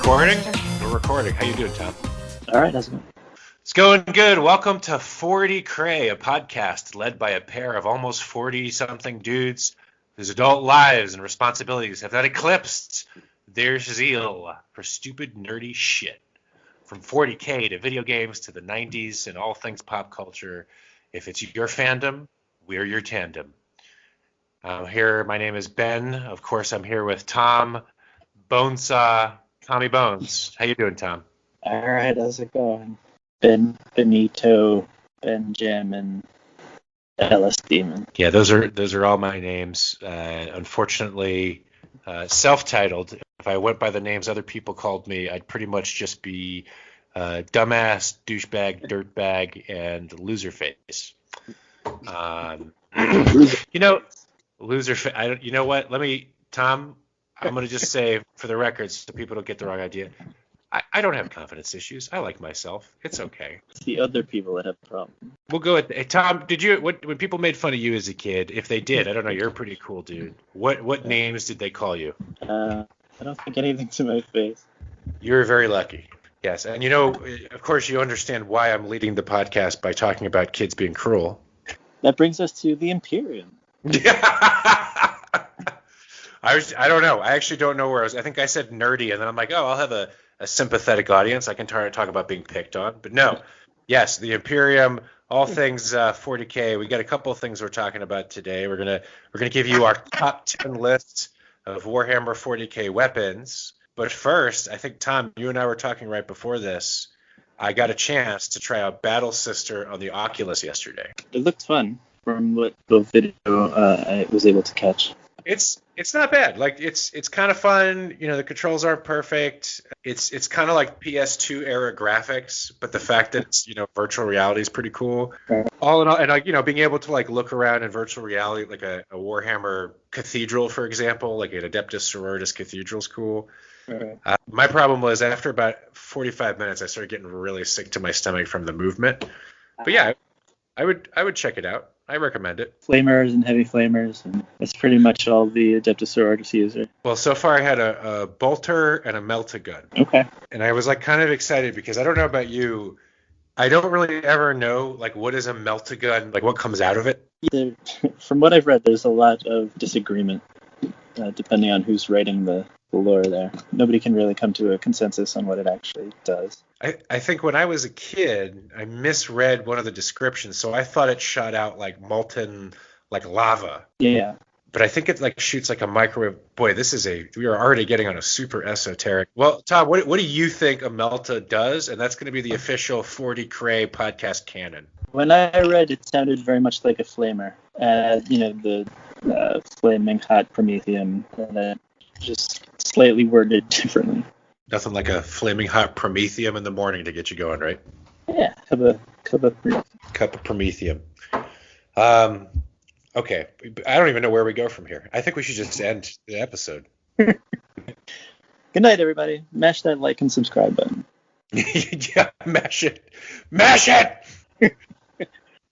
recording? We're recording. How you doing, Tom? All right, how's it going? It's going good. Welcome to 40 Cray, a podcast led by a pair of almost 40-something dudes whose adult lives and responsibilities have not eclipsed their zeal for stupid, nerdy shit. From 40K to video games to the 90s and all things pop culture, if it's your fandom, we're your tandem. Here, my name is Ben. Of course, I'm here with Tom Bonesaw, Tommy Bones. How you doing, Tom? All right, how's it going? Ben Benito, Benjamin, Ellis Demon. Yeah, those are all my names. Unfortunately, self-titled. If I went by the names other people called me, I'd pretty much just be dumbass, douchebag, dirtbag, and loser face. Loser face. You know what? Tom. I'm going to just say, for the record, so people don't get the wrong idea, I don't have confidence issues. I like myself. It's okay. It's the other people that have problems. We'll go with Tom, when people made fun of you as a kid, if they did, I don't know, you're a pretty cool dude. What names did they call you? I don't think anything to my face. You're very lucky. Yes. And of course, you understand why I'm leading the podcast by talking about kids being cruel. That brings us to the Imperial. I don't know. I actually don't know where I was. I think I said nerdy, and then I'm like, oh, I'll have a sympathetic audience. I can talk about being picked on. But no. Yes, the Imperium, all things 40K. We got a couple of things we're talking about today. We're gonna give you our top 10 list of Warhammer 40K weapons. But first, I think, Tom, you and I were talking right before this. I got a chance to try out Battle Sister on the Oculus yesterday. It looked fun from what the video I was able to catch. It's not bad. Like it's kind of fun. The controls aren't perfect. It's kind of like PS2 era graphics, but the fact that it's virtual reality is pretty cool. All in all, and being able to look around in virtual reality, like a Warhammer cathedral, for example, like an Adeptus Sororitas cathedral is cool. Right. My problem was after about 45 minutes, I started getting really sick to my stomach from the movement. But yeah, I would check it out. I recommend it. Flamers and heavy flamers, and that's pretty much all the Adeptus Sororitas user. Well, so far I had a bolter and a melt-a-gun. Okay. And I was kind of excited because I don't know about you. I don't really ever know what is a melt-a-gun, what comes out of it. From what I've read, there's a lot of disagreement depending on who's writing the lore there. Nobody can really come to a consensus on what it actually does. I think when I was a kid, I misread one of the descriptions, so I thought it shot out molten lava. Yeah. But I think it shoots a microwave. Boy, we are already getting on a super esoteric. Well, Tom, what do you think a melta does? And that's going to be the official 40 Cray podcast canon. When I read, it sounded very much like a flamer. The flaming hot promethium, just slightly worded differently. Nothing like a flaming hot promethium in the morning to get you going, right? Yeah, cup of promethium. Okay, I don't even know where we go from here. I think we should just end the episode. Good night, everybody. Mash that like and subscribe button. Yeah, mash it.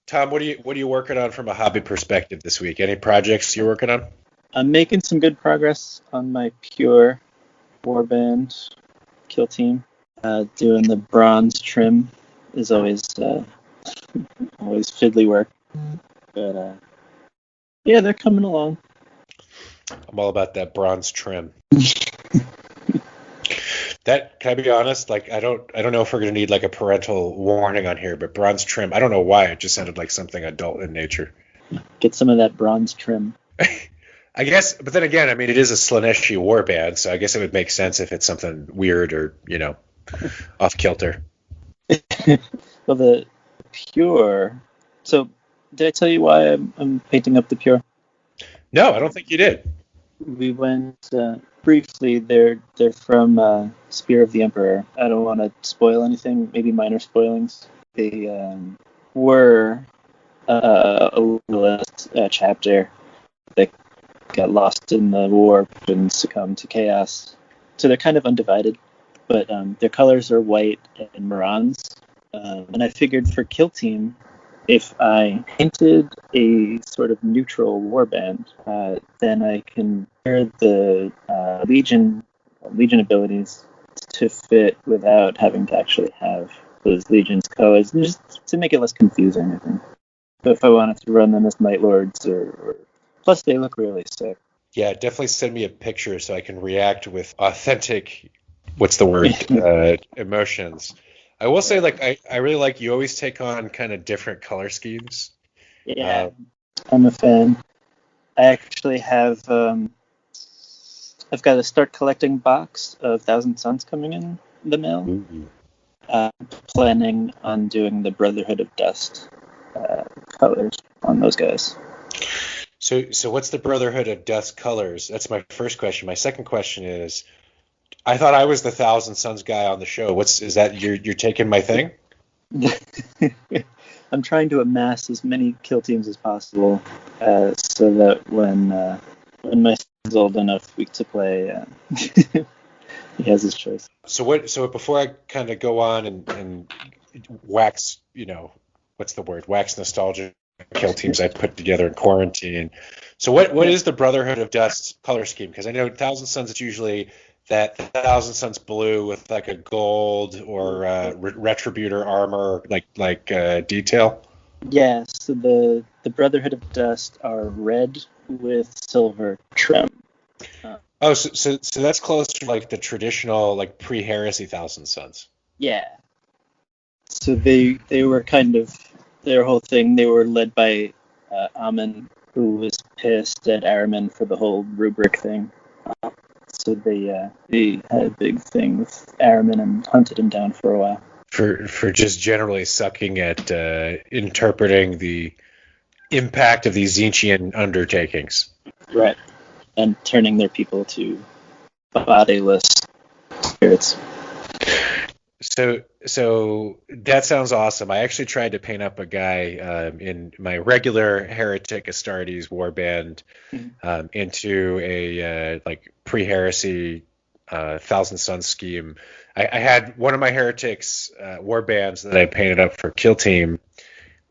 Tom, what are you working on from a hobby perspective this week? Any projects you're working on? I'm making some good progress on my pure warband kill team. Doing the bronze trim is always fiddly work. But yeah, they're coming along. I'm all about that bronze trim. That, can I be honest? I don't know if we're gonna need a parental warning on here, but bronze trim. I don't know why it just sounded like something adult in nature. Get some of that bronze trim. I guess, but then again, it is a Slaneshi warband, so I guess it would make sense if it's something weird or off kilter. Well, the pure. So, did I tell you why I'm painting up the pure? No, I don't think you did. We went briefly. They're from Spear of the Emperor. I don't want to spoil anything. Maybe minor spoilings. They were a last chapter that got lost in the war and succumbed to chaos. So they're kind of undivided, but their colors are white and bronze. And I figured for Kill Team, if I painted a sort of neutral warband, then I can pair the Legion abilities to fit without having to actually have those Legion's colors, just to make it less confusing, I think. But if I wanted to run them as Night Lords, or plus they look really sick. Yeah, definitely send me a picture so I can react with authentic, what's the word, emotions. I will say, like, I really like you always take on kind of different color schemes. Yeah, I'm a fan. I actually have, I've got a start collecting box of Thousand Suns coming in the mail. Ooh. Planning on doing the Brotherhood of Dust colors on those guys. So what's the Brotherhood of Dust colors? That's my first question. My second question is, I thought I was the Thousand Suns guy on the show. Is that you're taking my thing? I'm trying to amass as many kill teams as possible, so that when my son's old enough to play, he has his choice. So before I kind of go on and wax, what's the word? Wax nostalgia kill teams I put together in quarantine. So what is the Brotherhood of Dust color scheme? Because I know Thousand Suns, it's usually that Thousand Suns blue with like a gold or retributor armor like detail. Yeah, so the Brotherhood of Dust are red with silver trim. Oh, so that's close to like the traditional like pre-heresy Thousand Suns. Yeah. So they were kind of their whole thing. They were led by Amun, who was pissed at Araman for the whole rubric thing. So they had a big thing with Araman and hunted him down for a while. For just generally sucking at interpreting the impact of these Zinchian undertakings. Right. And turning their people to bodiless spirits. So that sounds awesome. I actually tried to paint up a guy in my regular Heretic Astartes warband into a like pre-heresy Thousand Suns scheme. I had one of my Heretics warbands that I painted up for Kill Team.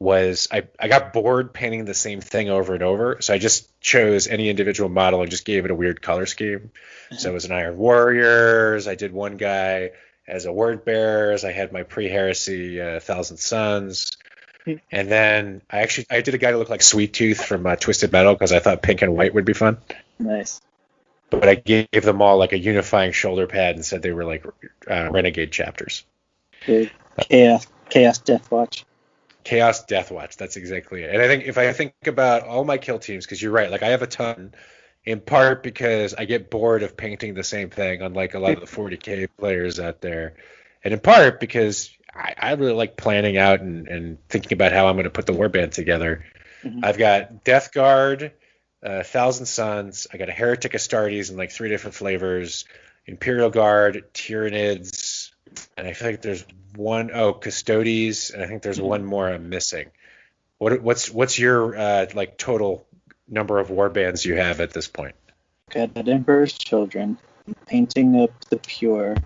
I got bored painting the same thing over and over, so I just chose any individual model and just gave it a weird color scheme. So it was an Iron Warriors. I did one guy as a Word Bearers. I had my pre-heresy Thousand Suns, and then I did a guy to look like Sweet Tooth from Twisted Metal because I thought pink and white would be fun. Nice. But I gave them all like a unifying shoulder pad and said they were like renegade chapters. The Chaos Death Watch. Chaos Death Watch. That's exactly it. And I think if I think about all my kill teams, because you're right, like I have a ton, in part because I get bored of painting the same thing, unlike a lot of the 40K players out there, and in part because I really like planning out and thinking about how I'm going to put the warband together. Mm-hmm. I've got Death Guard, Thousand Suns. I got a Heretic Astartes in like 3 different flavors, Imperial Guard, Tyranids, and I feel like there's Custodes, and I think there's one more I'm missing. What's your like total number of warbands you have at this point? Got Emperor's Children, painting up the Pure,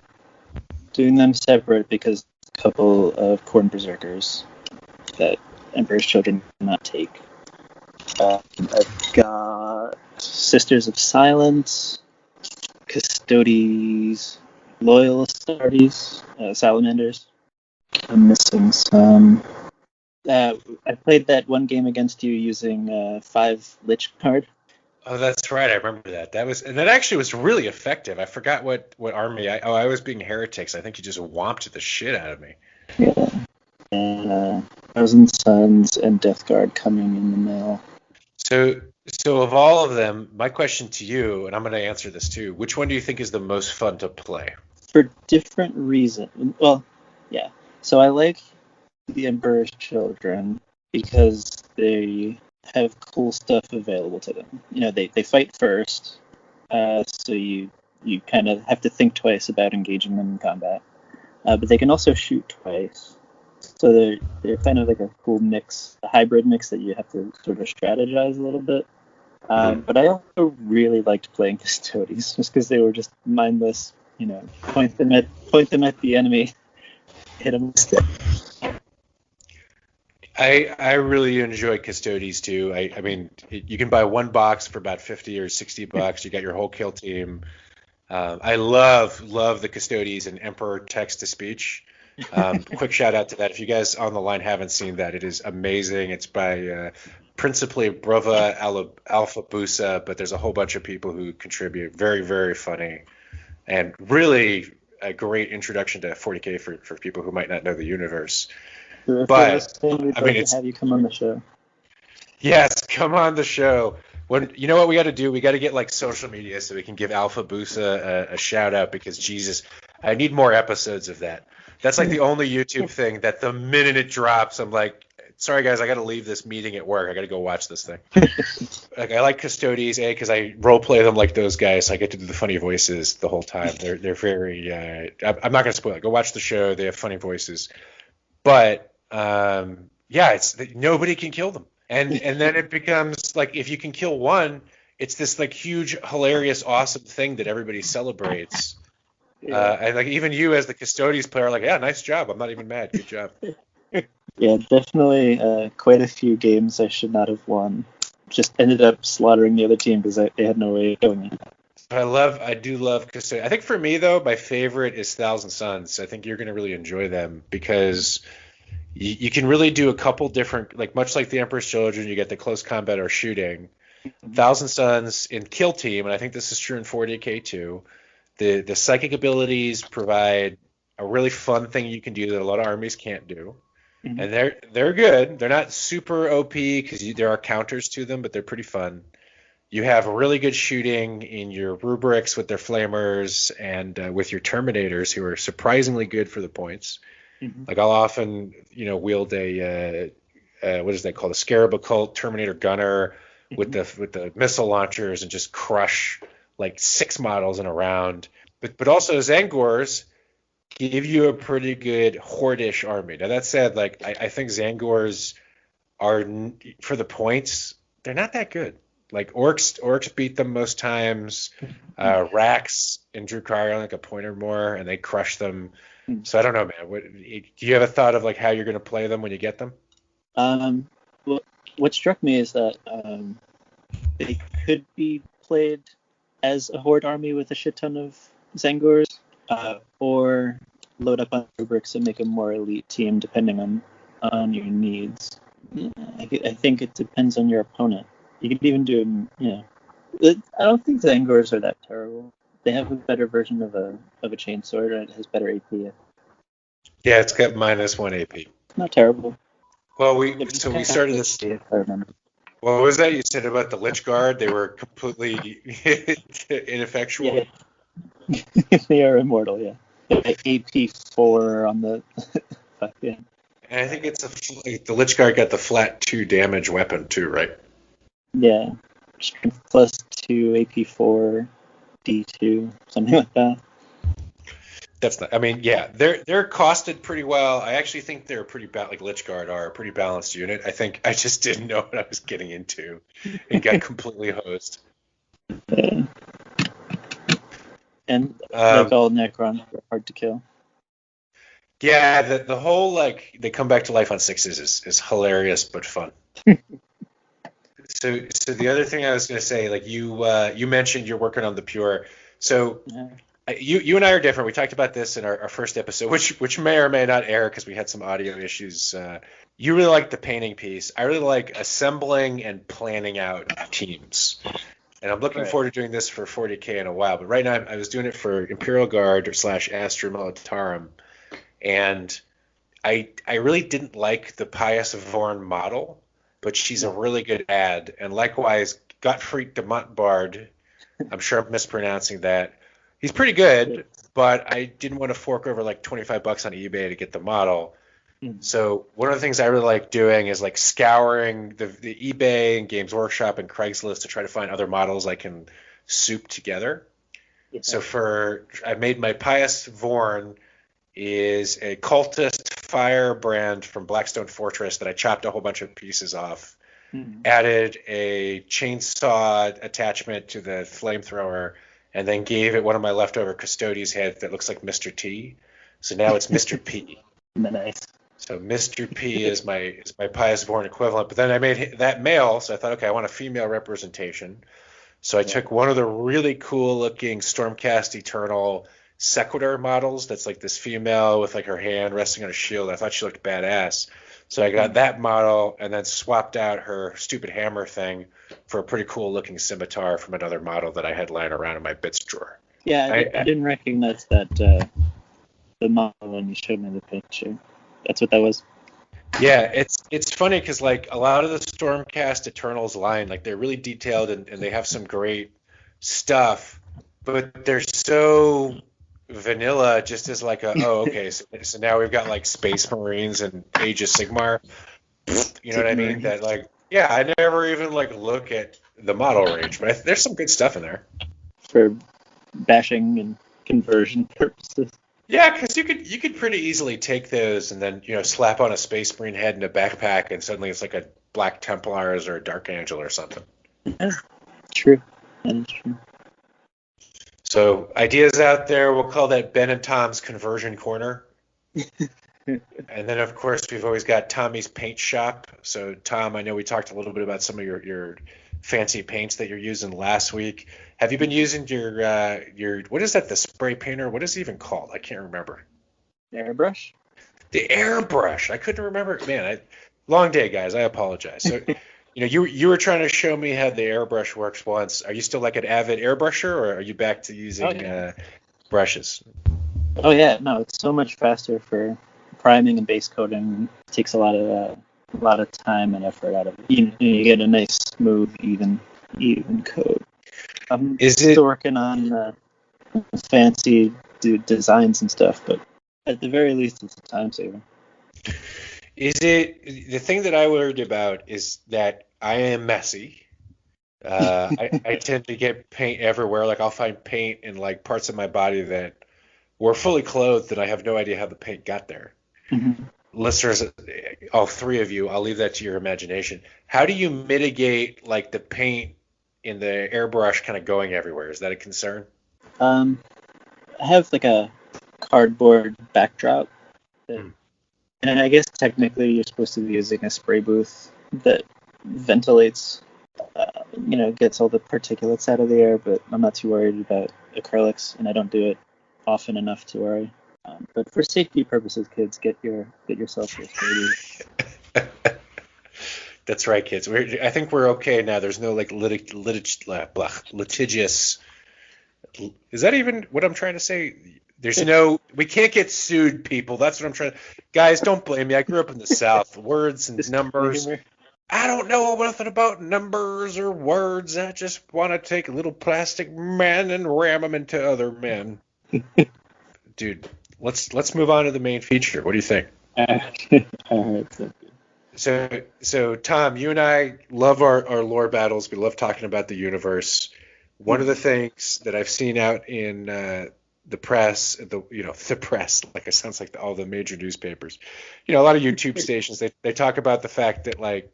doing them separate because a couple of Khorne Berserkers that Emperor's Children cannot take. I've got Sisters of Silence, Custodes, Loyal Astartes, Salamanders. I'm missing some. I played that one game against you using 5 Lich card. Oh, that's right. I remember that. That actually was really effective. I forgot what army. I was being Heretics. I think you just whomped the shit out of me. Yeah. And Thousand Suns and Death Guard coming in the mail. So of all of them, my question to you, and I'm going to answer this too, which one do you think is the most fun to play? For different reasons. Well, yeah. So I like the Emperor's Children because they have cool stuff available to them. They fight first, so you kind of have to think twice about engaging them in combat. But they can also shoot twice. So they're kind of like a cool mix, a hybrid mix that you have to sort of strategize a little bit. But I also really liked playing Custodes just because they were just mindless. Point them at the enemy, hit them with stick. I really enjoy Custodes too. I mean, you can buy one box for about $50 or $60. You got your whole kill team. I love the Custodes and Emperor text to speech. Quick shout out to that. If you guys on the line haven't seen that, it is amazing. It's by principally Brova Alpha Busa, but there's a whole bunch of people who contribute. Very, very funny and really a great introduction to 40K for people who might not know the universe. So if you're But listening, we'd I love mean, to it's have you come on the show. yes, come on the show. When you know what we got to do? We got to get like social media so we can give Alpha Busa a shout out because Jesus, I need more episodes of that. That's like the only YouTube thing that the minute it drops, I'm like, sorry guys, I got to leave this meeting at work. I got to go watch this thing. Like I like Custodes, because I role play them like those guys. So I get to do the funny voices the whole time. They're very. I'm not gonna spoil it. Go watch the show. They have funny voices. But yeah, it's nobody can kill them, and then it becomes like if you can kill one, it's this like huge, hilarious, awesome thing that everybody celebrates. And like even you as the Custodes player, are like, yeah, nice job. I'm not even mad. Good job. Yeah, definitely quite a few games I should not have won. Just ended up slaughtering the other team because they had no way of killing me. I do love Custodes. I think for me though, my favorite is Thousand Suns. I think you're gonna really enjoy them because you can really do a couple different, like much like the Emperor's Children, you get the close combat or shooting. Thousand Suns in Kill Team, and I think this is true in 40K too. The psychic abilities provide a really fun thing you can do that a lot of armies can't do. Mm-hmm. And they're good. They're not super OP because there are counters to them, but they're pretty fun. You have really good shooting in your rubrics with their flamers and with your terminators, who are surprisingly good for the points. Mm-hmm. Like I'll often, wield a what is that called? A Scarab Occult Terminator Gunner with the missile launchers and just crush like 6 models in a round. But also Zangors give you a pretty good Hordish army. Now that said, like I think Zangors are for the points, they're not that good. Like orcs beat them most times. Rax and Drukari are like a point or more, and they crush them. So I don't know, man. Do you have a thought of like how you're going to play them when you get them? Well, what struck me is that they could be played as a horde army with a shit ton of Zangors, or load up on rubrics and make a more elite team depending on your needs. I think it depends on your opponent. You could even do, I don't think Zangors are that terrible. They have a better version of a chainsword, and it has better AP. Yeah, it's got -1 AP. Not terrible. Well, we started this. If I remember. What was that you said about the Lich Guard? They were completely ineffectual. Yeah. They are immortal, yeah. AP 4 on the fuck yeah. And I think the Lich Guard got the flat 2 damage weapon too, right? Yeah. Strength plus 2, AP 4, D2, something like that. That's not. I mean, yeah, they're costed pretty well. I actually think they're like Lich Guard are a pretty balanced unit. I think I just didn't know what I was getting into and got completely hosed. And like all Necrons, are hard to kill. Yeah, the whole like they come back to life on 6s is hilarious but fun. So the other thing I was going to say, like you mentioned you're working on the Pure. So you and I are different. We talked about this in our first episode, which may or may not air because we had some audio issues. You really like the painting piece. I really like assembling and planning out teams. And I'm looking forward to doing this for 40K in a while. But right now I was doing it for Imperial Guard / Astra Militarum. And I really didn't like the Pius Vorn model, but she's a really good ad. And likewise, Gottfried de Montbard, I'm sure I'm mispronouncing that. He's pretty good, but I didn't want to fork over like $25 on eBay to get the model. So one of the things I really like doing is like scouring the eBay and Games Workshop and Craigslist to try to find other models I can soup together. Yeah. So I made my Pius Vorn is a cultist firebrand from Blackstone Fortress that I chopped a whole bunch of pieces off, added a chainsaw attachment to the flamethrower, and then gave it one of my leftover Custodes heads that looks like Mr. T. So now it's Mr. P. Nice. So Mr. P is my Pius Vorn equivalent. But then I made that male, so I thought, okay, I want a female representation. So I took one of the really cool looking Stormcast Eternal Sequitur models that's like this female with like her hand resting on a shield. I thought she looked badass. So I got that model and then swapped out her stupid hammer thing for a pretty cool looking scimitar from another model that I had lying around in my bits drawer. Yeah, I didn't recognize that the model when you showed me the picture. That's what that was. Yeah, it's funny because like a lot of the Stormcast Eternals line, like they're really detailed and they have some great stuff, but they're so vanilla just as like okay, so now we've got like Space Marines and Age of Sigmar, you know what I mean? That like, yeah, I never even like look at the model range, but there's some good stuff in there. For bashing and conversion purposes. Yeah, because you could pretty easily take those and then slap on a Space Marine head in a backpack, and suddenly it's like a Black Templars or a Dark Angel or something. Yeah, true. That is true. So ideas out there, we'll call that Ben and Tom's conversion corner. And then of course we've always got Tommy's paint shop. So Tom, I know we talked a little bit about some of your fancy paints that you're using last week. Have you been using your what is that, the spray painter? What is it even called? I can't remember. Airbrush? The airbrush. I couldn't remember. Man, long day, guys. I apologize. So, you were trying to show me how the airbrush works once. Are you still like an avid airbrusher, or are you back to using brushes? Oh yeah, no, it's so much faster for priming and base coating. It takes a lot of time and effort out of it. You get a nice, smooth, even coat. I'm still working on fancy designs and stuff, but at the very least, it's a time saver. Is it the thing that I worried about is that I am messy. I tend to get paint everywhere. Like I'll find paint in like parts of my body that were fully clothed, and I have no idea how the paint got there. Mm-hmm. Listeners, all three of you, I'll leave that to your imagination. How do you mitigate like the paint in the airbrush kind of going everywhere? Is that a concern? I have like a cardboard backdrop, and I guess technically you're supposed to be using a spray booth that ventilates, gets all the particulates out of the air, but I'm not too worried about acrylics, and I don't do it often enough to worry. But for safety purposes, kids, get yourself your spray booth. That's right, kids. I think we're okay now. There's no like litigious. Is that even what I'm trying to say? We can't get sued, people. That's what I'm trying to. Guys, don't blame me. I grew up in the South. Words and numbers. I don't know nothing about numbers or words. I just want to take little plastic men and ram them into other men. Dude, let's move on to the main feature. What do you think? All right. So Tom, you and I love our lore battles. We love talking about the universe. One of the things that I've seen out in the press, the press, like it sounds like all the major newspapers, a lot of YouTube stations, they talk about the fact that like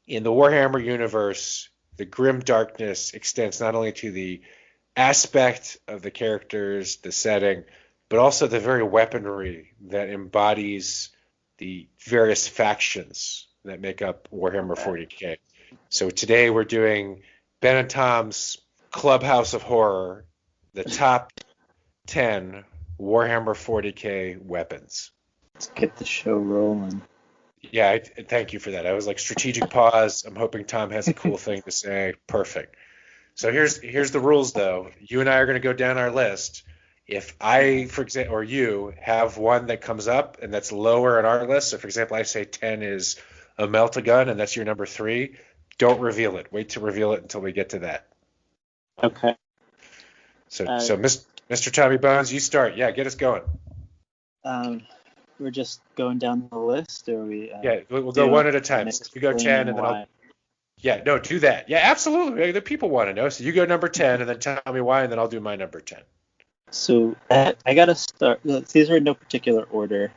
in the Warhammer universe, the grim darkness extends not only to the aspect of the characters, the setting, but also the very weaponry that embodies the various factions that make up Warhammer 40K. So today we're doing Ben and Tom's Clubhouse of Horror, the top 10 Warhammer 40K weapons. Let's get the show rolling. Yeah, thank you for that. I was like, strategic pause. I'm hoping Tom has a cool thing to say. Perfect. So here's the rules, though. You and I are going to go down our list. If I, for example, or you have one that comes up and that's lower on our list, so for example, I say 10 is a melt-a-gun and that's your number 3, don't reveal it. Wait to reveal it until we get to that. Okay. So Mr. Tommy Bones, you start. Yeah, get us going. We're just going down the list, or we? Yeah, we'll go one at a time. So we go 10, and then I'll. Yeah, no, do that. Yeah, absolutely. The people want to know. So you go number 10, and then tell me why, and then I'll do my number 10. So I gotta start. These are in no particular order,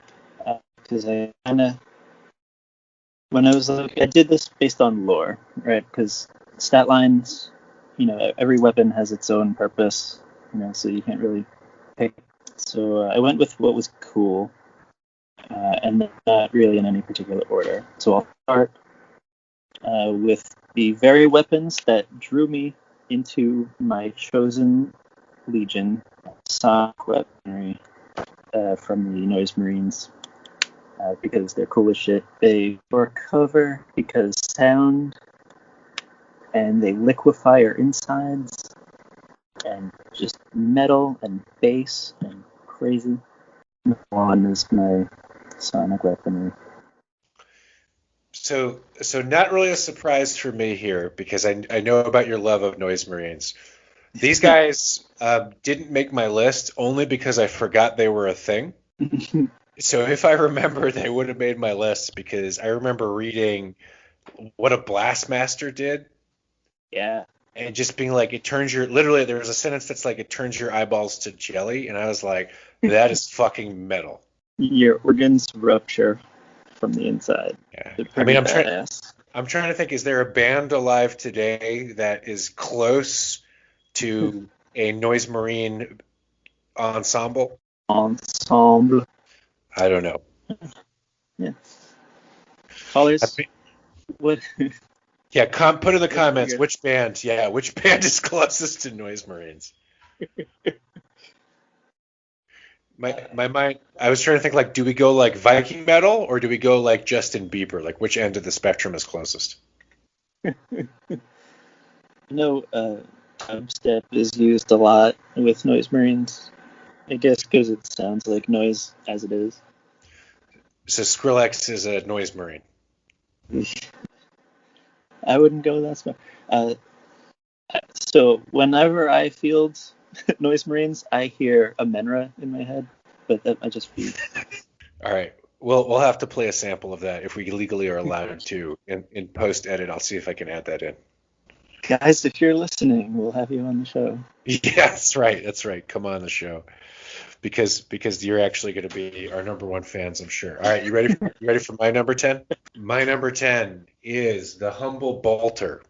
because I kind of, when I was like, I did this based on lore, right? Because stat lines, every weapon has its own purpose, so you can't really pick. So I went with what was cool, and not really in any particular order. So I'll start with the very weapons that drew me into my chosen legion, sonic weaponry from the Noise Marines, because they're cool as shit. They for cover because sound, and they liquefy your insides, and just metal and bass and crazy. One is my sonic weaponry. So not really a surprise for me here because I know about your love of Noise Marines. These guys didn't make my list only because I forgot they were a thing. So if I remember, they would have made my list because I remember reading what a Blastmaster did. Yeah. And just being like, it turns your, literally, there was a sentence that's like, it turns your eyeballs to jelly. And I was like, that is fucking metal. Your organs rupture from the inside. Yeah. They're I mean, pretty badass. I'm trying to think, is there a band alive today that is close to a Noise Marine ensemble? Ensemble. I don't know. Yeah. Callers, what? Yeah, put in the comments Your... which band. Yeah, which band is closest to Noise Marines? My mind. I was trying to think like, do we go like Viking metal or do we go like Justin Bieber? Like, which end of the spectrum is closest? No, dubstep is used a lot with Noise Marines. I guess because it sounds like noise as it is. So Skrillex is a Noise Marine. I wouldn't go that far. So whenever I field Noise Marines, I hear a Menra in my head, but that I just feed. All right. We'll have to play a sample of that if we legally are allowed to. In post edit, I'll see if I can add that in. Guys, if you're listening, we'll have you on the show. Yeah, that's right. That's right. Come on the show. Because you're actually going to be our number one fans, I'm sure. All right, you ready for my number 10? My number 10 is the Humble Bolter.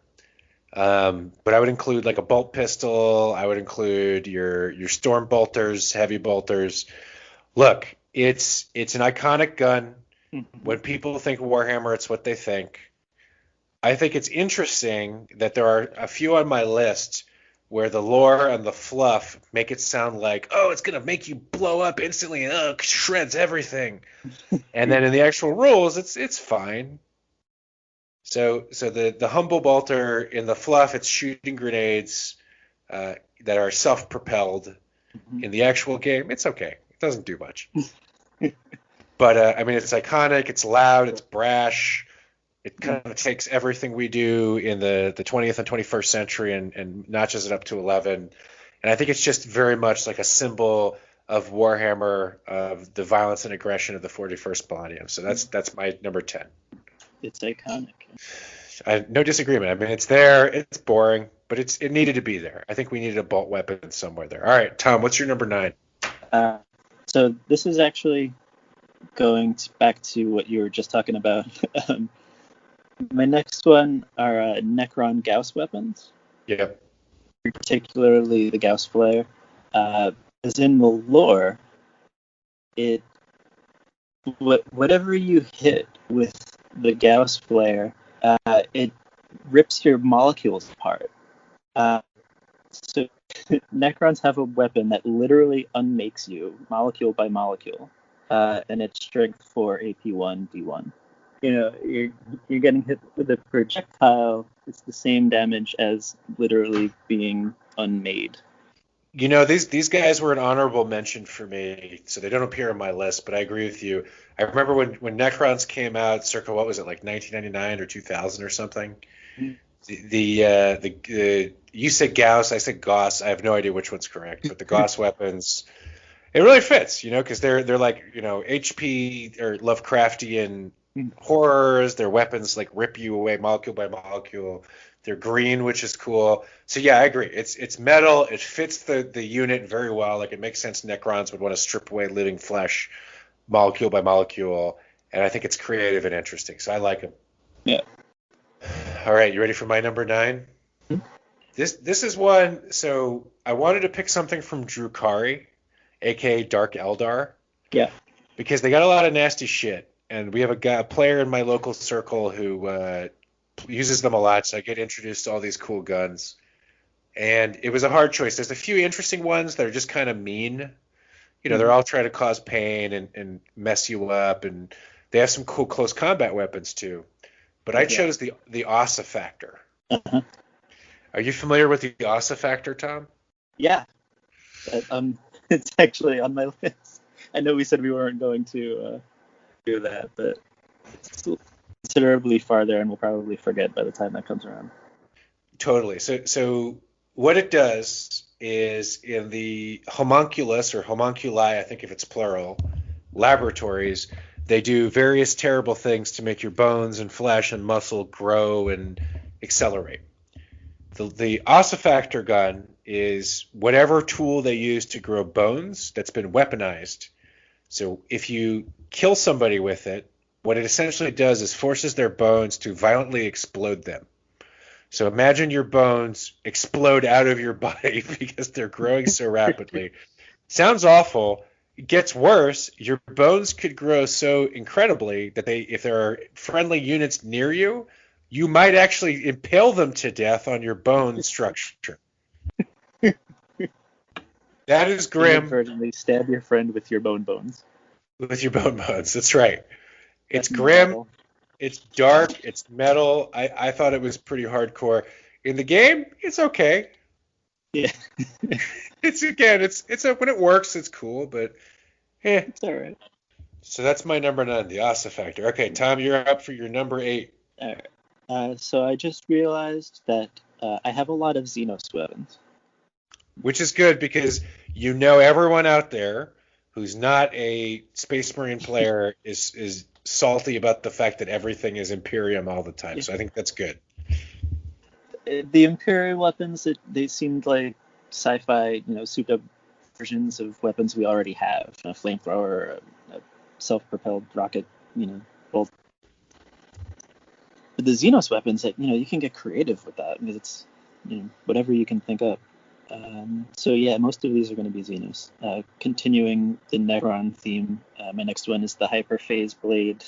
But I would include like a bolt pistol. I would include your storm bolters, heavy bolters. Look, it's an iconic gun. When people think Warhammer, it's what they think. I think it's interesting that there are a few on my list where the lore and the fluff make it sound like, oh, it's going to make you blow up instantly and shreds everything. And then in the actual rules, it's fine. So the Humble Bolter in the fluff, it's shooting grenades that are self-propelled. In the actual game, it's okay. It doesn't do much. But, I mean, it's iconic, it's loud, it's brash. It kind of takes everything we do in the 20th and 21st century and notches it up to 11. And I think it's just very much like a symbol of Warhammer, of the violence and aggression of the 41st millennium. So that's my number 10. It's iconic. No disagreement. I mean, it's there. It's boring, but it needed to be there. I think we needed a bolt weapon somewhere there. All right, Tom, what's your number 9? So this is actually going back to what you were just talking about. My next one are Necron Gauss weapons. Yep. Particularly the Gauss flare. As in the lore, whatever you hit with the Gauss flare, it rips your molecules apart. So Necrons have a weapon that literally unmakes you molecule by molecule, and it's strength 4 AP1 D1. You know, you're getting hit with a projectile. It's the same damage as literally being unmade. You know, these guys were an honorable mention for me, so they don't appear on my list, but I agree with you. I remember when Necrons came out, circa, what was it, like 1999 or 2000 or something? The you said Gauss, I said Gauss. I have no idea which one's correct, but the Gauss weapons, it really fits, you know, because they're like, you know, HP or Lovecraftian horrors. Their weapons like rip you away molecule by molecule. They're green, which is cool. So yeah, I agree. It's metal. It fits the unit very well. Like, it makes sense Necrons would want to strip away living flesh molecule by molecule, and I think it's creative and interesting. So I like them. Yeah. All right, you ready for my number 9? This is one. So I wanted to pick something from Drukhari, aka Dark Eldar. Yeah. Because they got a lot of nasty shit, and we have a player in my local circle who uses them a lot, so I get introduced to all these cool guns. And it was a hard choice. There's a few interesting ones that are just kind of mean. They're all trying to cause pain and mess you up, and they have some cool close combat weapons too. But I chose the Asa Factor. Uh-huh. Are you familiar with the Asa Factor, Tom? Yeah. It's actually on my list. I know we said we weren't going to do that, but it's considerably farther, and we'll probably forget by the time that comes around. Totally. So what it does is in the homunculus or homunculi, I think if it's plural, laboratories, they do various terrible things to make your bones and flesh and muscle grow and accelerate. The ossifactor gun is whatever tool they use to grow bones that's been weaponized. So if you kill somebody with it, what it essentially does is forces their bones to violently explode them. So imagine your bones explode out of your body because they're growing so rapidly. Sounds awful. It gets worse. Your bones could grow so incredibly that if there are friendly units near you, you might actually impale them to death on your bone structure. That is grim. Inadvertently stab your friend with your bones. With your bone bones. That's right. It's grim. Metal. It's dark. It's metal. I thought it was pretty hardcore. In the game, it's okay. Yeah. It's when it works, it's cool, but it's all right. So that's my number 9, the Asa Factor. Okay, Tom, you're up for your number 8. All right. So I just realized that I have a lot of Xenos weapons. Which is good because everyone out there who's not a Space Marine player is salty about the fact that everything is Imperium all the time. So I think that's good. The Imperial weapons, they seemed like sci-fi, souped up versions of weapons we already have. A flamethrower, a self-propelled rocket, bolt. But the Xenos weapons, you can get creative with that because it's, whatever you can think up. So yeah, most of these are going to be Xenos. Continuing the Necron theme, my next one is the Hyperphase Blade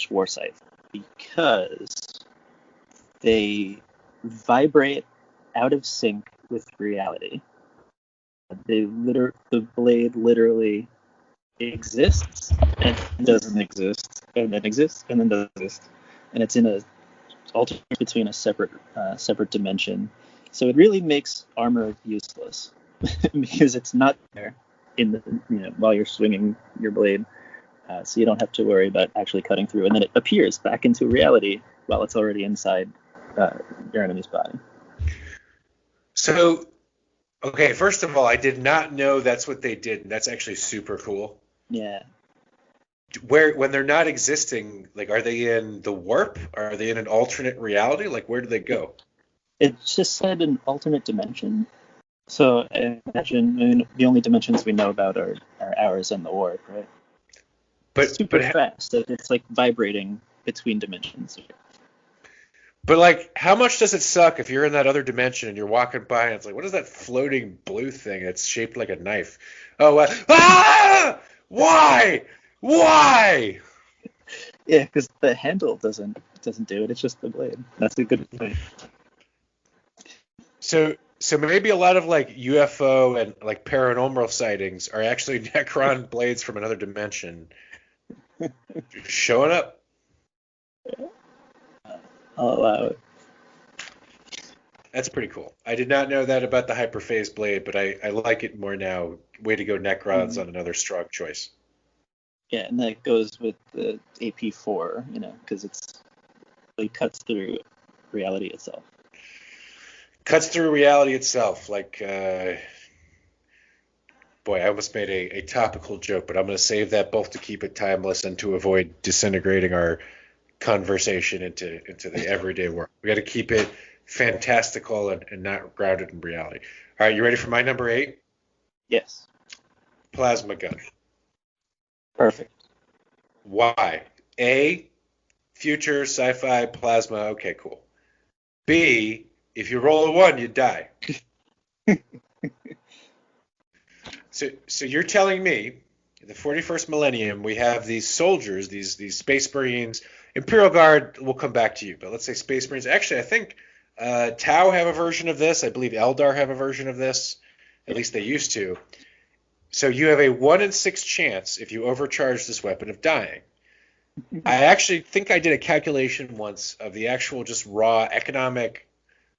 / War Scythe, because they vibrate out of sync with reality. The blade literally exists and doesn't exist, and then exists and then doesn't exist, and it's in a alternate between a separate dimension. So it really makes armor useless because it's not there in the while you're swinging your blade, so you don't have to worry about actually cutting through, and then it appears back into reality while it's already inside your enemy's body. So, okay, first of all, I did not know that's what they did, and that's actually super cool. Yeah. When they're not existing, like, are they in the warp? Are they in an alternate reality? Like, where do they go? It just said an alternate dimension. So I imagine the only dimensions we know about are ours and the warp, right? But super fast. It's like vibrating between dimensions. But like, how much does it suck if you're in that other dimension and you're walking by and it's like, what is that floating blue thing that's shaped like a knife? Oh, why? Yeah, because the handle doesn't do it. It's just the blade. That's a good point. So maybe a lot of like UFO and like paranormal sightings are actually Necron blades from another dimension just showing up. I'll allow it. That's pretty cool. I did not know that about the Hyperphase blade, but I like it more now. Way to go, Necrons, on another strong choice. Yeah, and that goes with the AP4, because it cuts through reality itself. Cuts through reality itself, like, boy, I almost made a topical joke, but I'm going to save that both to keep it timeless and to avoid disintegrating our conversation into the everyday world. We got to keep it fantastical and not grounded in reality. All right, you ready for my number 8? Yes. Plasma gun. Perfect. Why? A, future sci-fi plasma. Okay, cool. B, if you roll a 1, you die. So you're telling me, in the 41st millennium, we have these soldiers, these Space Marines. Imperial Guard will come back to you, but let's say Space Marines. Actually, I think Tau have a version of this. I believe Eldar have a version of this. At least they used to. So you have a 1 in 6 chance if you overcharge this weapon of dying. I actually think I did a calculation once of the actual just raw economic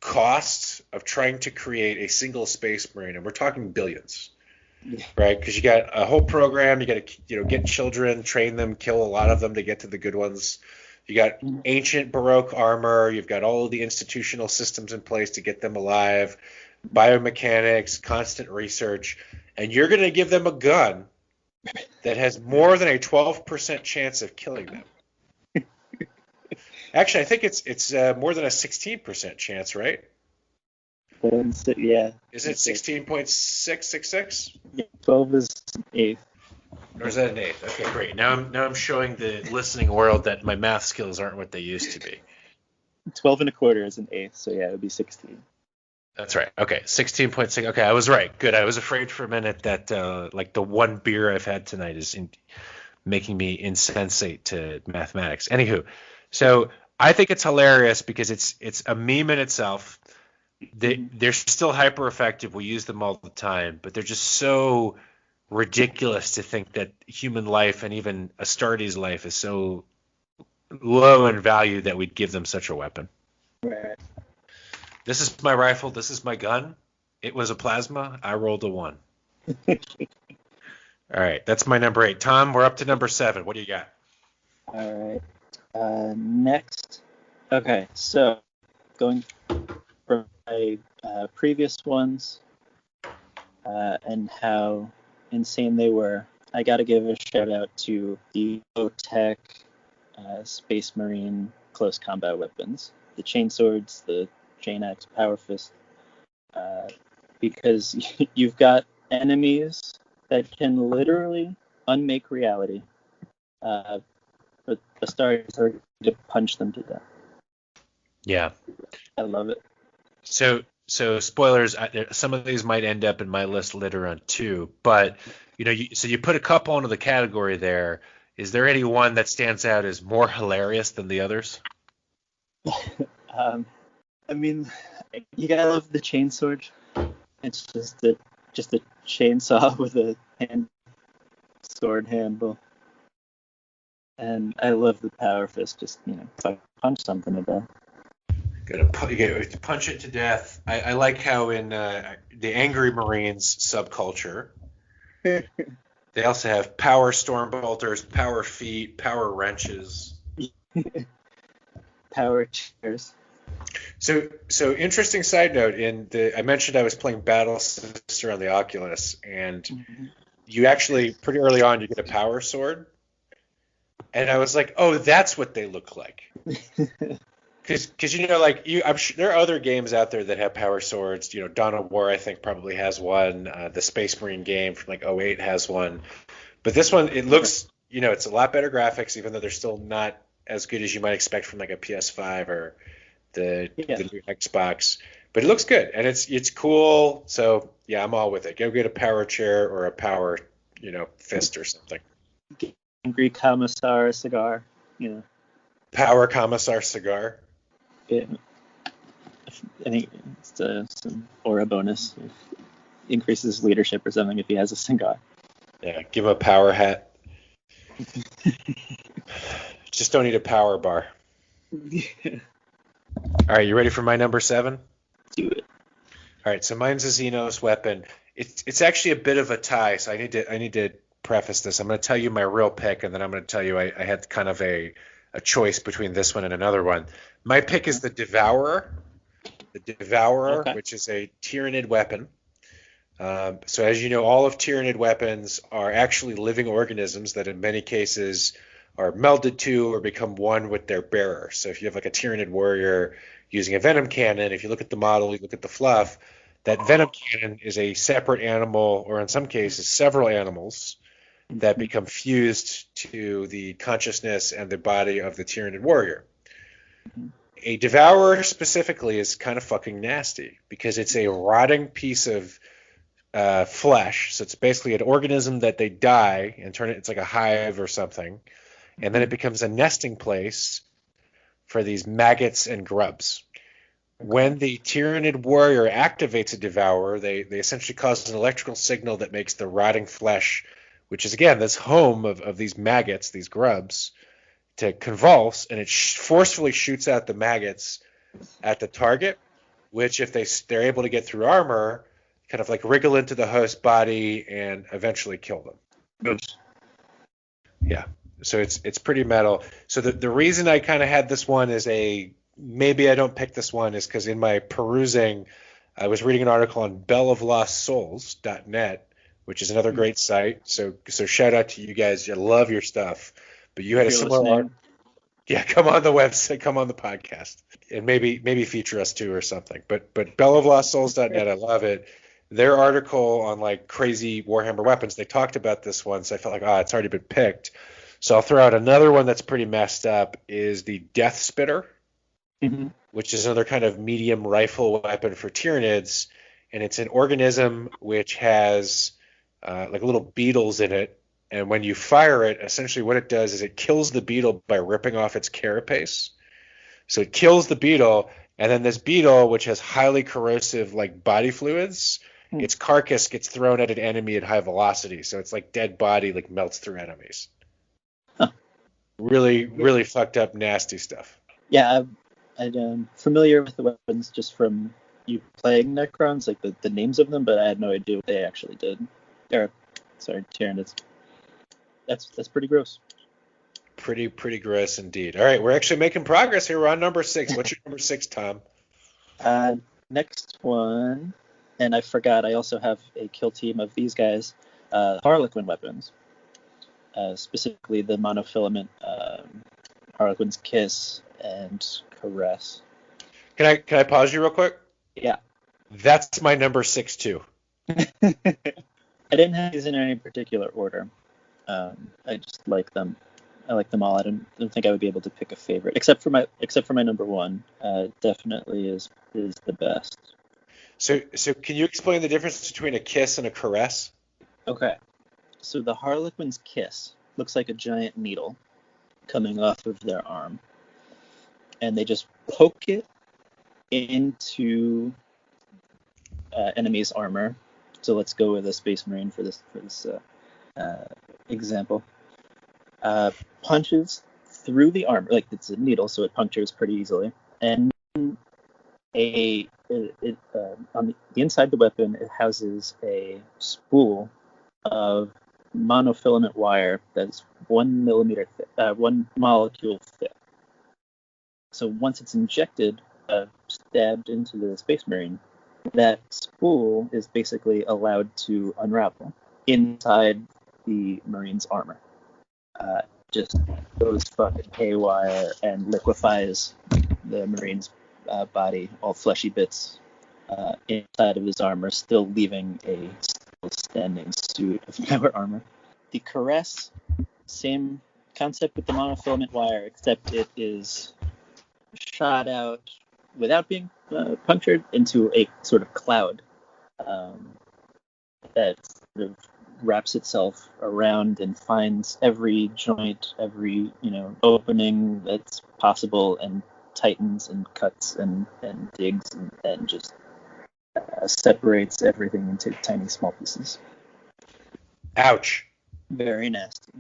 costs of trying to create a single Space Marine, and we're talking billions, right? Because you got a whole program, you got to get children, train them, kill a lot of them to get to the good ones. You got ancient Baroque armor, you've got all of the institutional systems in place to get them alive, biomechanics, constant research, and you're going to give them a gun that has more than a 12% chance of killing them. Actually, I think it's more than a 16% chance, right? Yeah. Is it 16.666? Yeah, 12 is an eighth. Or is that an eighth? Okay, great. Now I'm showing the listening world that my math skills aren't what they used to be. 12 and a quarter is an eighth, so yeah, it would be 16. That's right. Okay, 16.6. Okay, I was right. Good. I was afraid for a minute that like the one beer I've had tonight is making me insensate to mathematics. Anywho, so I think it's hilarious because it's a meme in itself. They're still hyper effective. We use them all the time, but they're just so ridiculous to think that human life and even Astartes' life is so low in value that we'd give them such a weapon. Right. This is my rifle. This is my gun. It was a plasma. I rolled a 1. All right. That's my number 8. Tom, we're up to number 7. What do you got? All right. Next. Okay. So going from my previous ones and how insane they were, I got to give a shout out to the low-tech Space Marine close combat weapons. The chain swords, the chain axe, power fist, because you've got enemies that can literally unmake reality, but the stars are to punch them to death. Yeah, I love it. So spoilers. Some of these might end up in my list later on too. But so you put a couple into the category there. Is there any one that stands out as more hilarious than the others? I mean, you gotta love the chain sword. It's just a chainsaw with a sword handle, and I love the power fist. Just punch something to death. You gotta punch it to death. I like how in the Angry Marines subculture, they also have power storm bolters, power feet, power wrenches, power chairs. So interesting side note. I mentioned I was playing Battle Sister on the Oculus, and you actually pretty early on you get a power sword, and I was like, oh, that's what they look like. Because I'm sure there are other games out there that have power swords. Dawn of War I think probably has one. The Space Marine game from like '08 has one. But this one, it looks, it's a lot better graphics, even though they're still not as good as you might expect from like a PS5 or the new Xbox. But it looks good and it's cool. So yeah, I'm all with it. Go get a power chair or a power, fist or something. Angry Commissar cigar. Power Commissar cigar. Yeah. I think it's some aura bonus. It increases leadership or something if he has a cigar. Yeah, give him a power hat. Just don't need a power bar. All right, you ready for my number 7? Do it. All right, so mine's a Xenos weapon. It's actually a bit of a tie, so I need to preface this. I'm going to tell you my real pick, and then I'm going to tell you I had kind of a choice between this one and another one. My pick is the Devourer. The Devourer, okay, which is a Tyranid weapon. So as you know, all of Tyranid weapons are actually living organisms that in many cases are melded to or become one with their bearer. So if you have like a Tyranid warrior using a venom cannon, if you look at the model, you look at the fluff, that venom cannon is a separate animal, or in some cases several animals, that become fused to the consciousness and the body of the Tyranid warrior. A Devourer specifically is kind of fucking nasty because it's a rotting piece of flesh. So it's basically an organism that they die and turn it, it's like a hive or something. And then it becomes a nesting place for these maggots and grubs. When the Tyranid warrior activates a devourer, they essentially cause an electrical signal that makes the rotting flesh, which is again this home of these maggots, these grubs, to convulse, and it forcefully shoots out the maggots at the target, which if they're able to get through armor, kind of like wriggle into the host body and eventually kill them. Oops. Yeah. So it's pretty metal. So the reason I kind of had this one as maybe I don't pick this one is because in my perusing, I was reading an article on belloflostsouls.net, which is another great site. So shout out to you guys. I love your stuff. But you had a similar art. Yeah, come on the website, come on the podcast, and maybe feature us too or something. But belloflostsouls.net, I love it. Their article on like crazy Warhammer weapons, they talked about this one, so I felt like it's already been picked. So I'll throw out another one that's pretty messed up is the Death Spitter, which is another kind of medium rifle weapon for Tyranids, and it's an organism which has like little beetles in it, and when you fire it, essentially what it does is it kills the beetle by ripping off its carapace. So it kills the beetle, and then this beetle, which has highly corrosive like body fluids, its carcass gets thrown at an enemy at high velocity, so it's like dead body like melts through enemies. Really, really fucked up, nasty stuff. Yeah, I'm familiar with the weapons just from you playing Necrons, like the names of them, but I had no idea what they actually did. Tyranids. That's pretty gross. Pretty gross indeed. All right, we're actually making progress here. We're on number 6. What's your number 6, Tom? Next one, and I forgot, I also have a kill team of these guys, Harlequin weapons. Specifically the monofilament Harlequin's Kiss and Caress. Can I pause you real quick? Yeah. That's my number 6 too. I didn't have these in any particular order. I just like them. I like them all. I don't think I would be able to pick a favorite, except for my number 1. Definitely is the best. So can you explain the difference between a kiss and a caress? Okay. So the Harlequin's Kiss looks like a giant needle coming off of their arm, and they just poke it into enemy's armor. So let's go with a Space Marine for this example. Punches through the armor, like it's a needle, so it punctures pretty easily, and on the inside the weapon, it houses a spool of monofilament wire that's 1 millimeter thick, 1 molecule thick. So once it's injected, stabbed into the Space Marine, that spool is basically allowed to unravel inside the Marine's armor. Just goes fucking haywire and liquefies the Marine's body, all fleshy bits inside of his armor, still leaving a standing suit of power armor. The Caress, same concept with the monofilament wire, except it is shot out without being punctured into a sort of cloud that sort of wraps itself around and finds every joint, every opening that's possible, and tightens and cuts and digs and just separates everything into tiny small pieces. Ouch. Very nasty.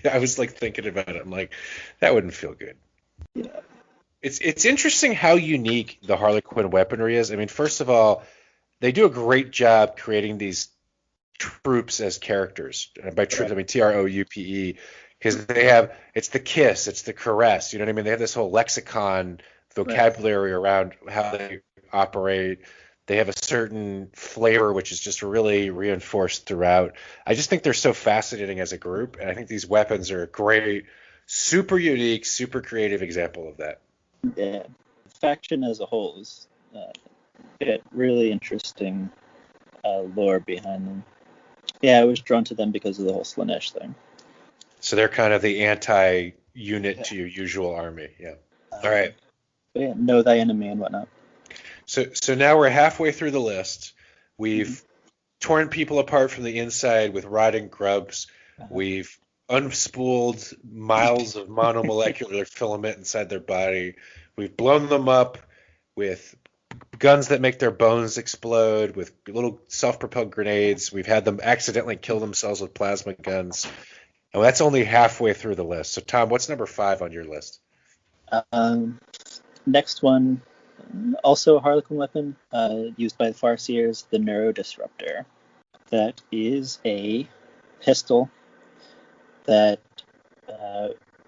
I was like thinking about it. I'm like, that wouldn't feel good. Yeah. It's interesting how unique the Harlequin weaponry is. I mean, first of all, they do a great job creating these troops as characters. And by troops, I mean TROUPE, because it's the kiss, it's the caress. You know what I mean? They have this whole lexicon vocabulary around how they operate. They have a certain flavor which is just really reinforced throughout. I just think they're so fascinating as a group, and I think these weapons are a great, super unique, super creative example of that. Yeah, the faction as a whole is really interesting lore behind them. Yeah, I was drawn to them because of the whole Slanesh thing. So they're kind of the anti-unit to your usual army. Yeah. All right. Yeah, know thy enemy and whatnot. So now we're halfway through the list. We've torn people apart from the inside with rotting grubs. We've unspooled miles of monomolecular filament inside their body. We've blown them up with guns that make their bones explode, with little self-propelled grenades. We've had them accidentally kill themselves with plasma guns. And that's only halfway through the list. So, Tom, what's number 5 on your list? Next one, also a Harlequin weapon, used by the Farseers, the Neurodisruptor. That is a pistol that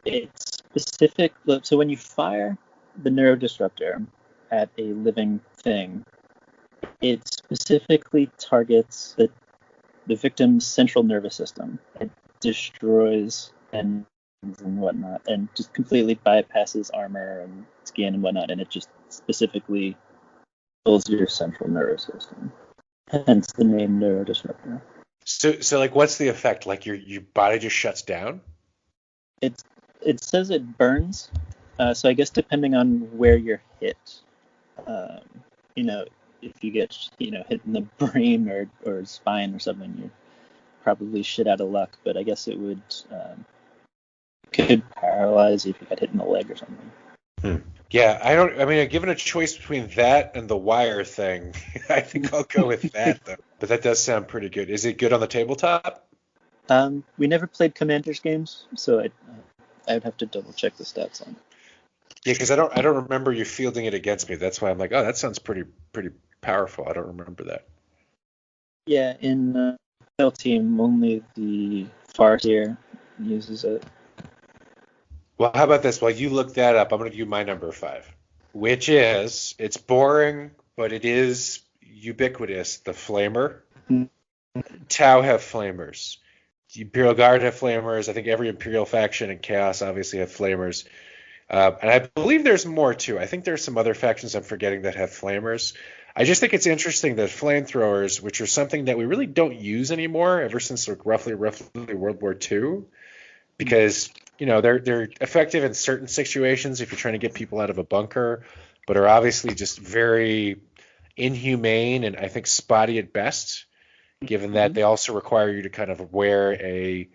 it's specific. So when you fire the Neurodisruptor at a living thing, it specifically targets the victim's central nervous system. It destroys and whatnot, and just completely bypasses armor and skin and whatnot, and it just specifically kills your central nervous system. Hence the name Neurodisruptor. So like, what's the effect? Like, your body just shuts down? It says it burns. So I guess depending on where you're hit, if you get hit in the brain or spine or something, you're probably shit out of luck. But I guess it would could paralyze you if you got hit in the leg or something. Yeah, I mean, given a choice between that and the wire thing, I think I'll go with that, though. But that does sound pretty good. Is it good on the tabletop? We never played Commanders games, so I would have to double check the stats on it. Yeah, because I don't remember you fielding it against me. That's why I'm like, oh, that sounds pretty powerful. I don't remember that. Yeah, in L team, only the Farseer uses it. Well, how about this? While you look that up, I'm going to do my number 5, which is, it's boring, but it is ubiquitous, the Flamer. Mm-hmm. Tau have Flamers. The Imperial Guard have Flamers. I think every Imperial faction and Chaos obviously have Flamers. And I believe there's more, too. I think there's some other factions I'm forgetting that have Flamers. I just think it's interesting that flamethrowers, which are something that we really don't use anymore ever since like roughly World War II, because they're effective in certain situations if you're trying to get people out of a bunker, but are obviously just very inhumane and I think spotty at best, given that they also require you to kind of wear a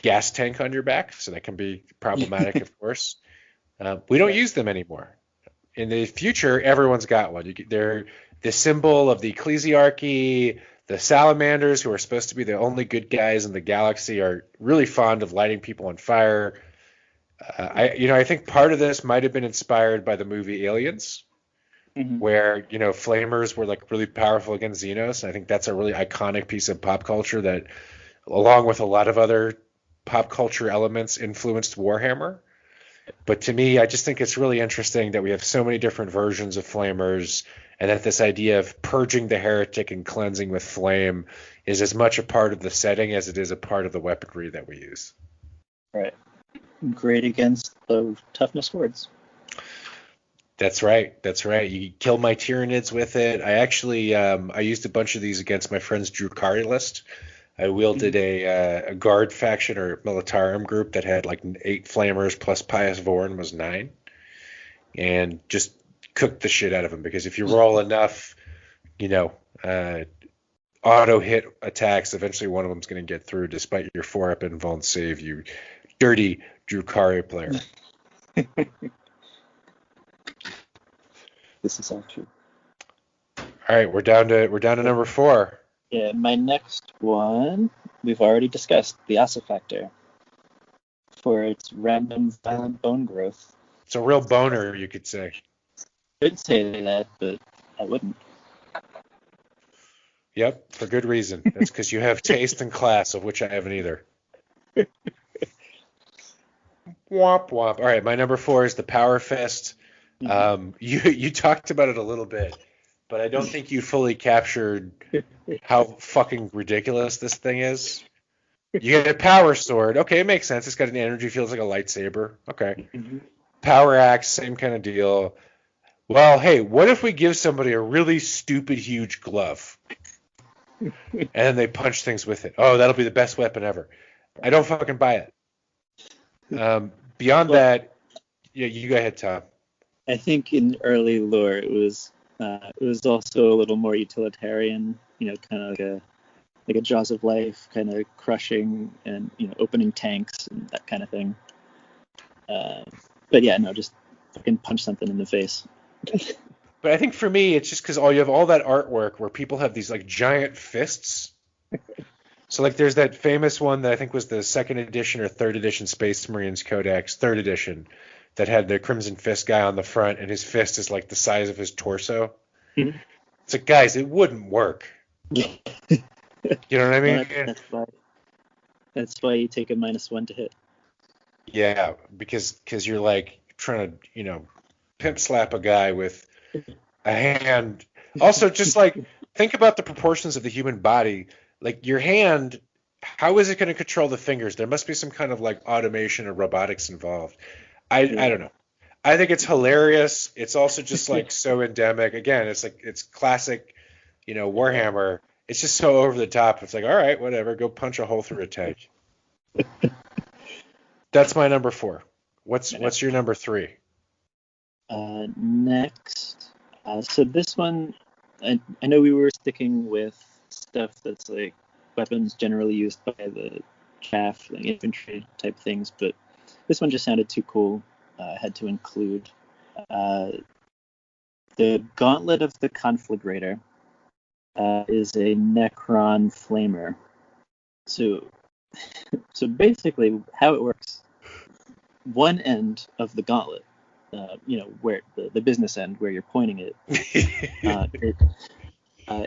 gas tank on your back, so that can be problematic, of course. We don't use them anymore. In the future, everyone's got one. They're the symbol of the ecclesiarchy. The salamanders, who are supposed to be the only good guys in the galaxy, are really fond of lighting people on fire. I think part of this might have been inspired by the movie Aliens, where flamers were like really powerful against Xenos. And I think that's a really iconic piece of pop culture that, along with a lot of other pop culture elements, influenced Warhammer. But to me, I just think it's really interesting that we have so many different versions of flamers, and that this idea of purging the heretic and cleansing with flame is as much a part of the setting as it is a part of the weaponry that we use. Right. Great against the toughness words. That's right. You kill my Tyranids with it. I actually I used a bunch of these against my friend's Drukari list. I wielded a guard faction or militarum group that had like 8 flamers plus Pious Vorn was 9, and just cooked the shit out of them, because if you roll enough, auto hit attacks, eventually one of them's going to get through despite your 4-up invuln save, you dirty Drukari player. This is all true. All right, we're down to number 4. Yeah, my next one we've already discussed, the Ossifactor, for its random violent bone growth. It's a real boner, you could say. I could say that, but I wouldn't. Yep, for good reason. That's because you have taste and class, of which I haven't either. Womp womp. All right, my number 4 is the Power Fist. You talked about it a little bit, but I don't think you fully captured how fucking ridiculous this thing is. You get a power sword. Okay, it makes sense. It's got an energy field, like a lightsaber. Okay. Power axe, same kind of deal. Well, hey, what if we give somebody a really stupid, huge glove? And then they punch things with it. Oh, that'll be the best weapon ever. I don't fucking buy it. Beyond that, yeah, you go ahead, Tom. I think in early lore it was also a little more utilitarian, kind of like a Jaws of Life, kind of crushing and opening tanks and that kind of thing. But yeah, no, just fucking punch something in the face. But I think for me, it's just because you have all that artwork where people have these like giant fists. So like there's that famous one that I think was the second edition or third edition Space Marines Codex, third edition, that had the Crimson Fist guy on the front, and his fist is like the size of his torso. Mm-hmm. It's like, guys, it wouldn't work. You know what I mean? Well, that's why you take a -1 to hit. Yeah, because you're like trying to, pimp slap a guy with a hand. Also, just like think about the proportions of the human body. Like your hand, how is it going to control the fingers? There must be some kind of like automation or robotics involved. I don't know. I think it's hilarious. It's also just like so endemic. Again, it's classic, Warhammer. It's just so over the top. It's like, all right, whatever, go punch a hole through a tank. That's my number 4. What's your number 3? Next, so this one, I know we were sticking with stuff that's like weapons generally used by the chaff, like infantry type things, but this one just sounded too cool. I had to include the Gauntlet of the Conflagrator. Is a Necron flamer. So basically, how it works: one end of the gauntlet, where the business end, where you're pointing it,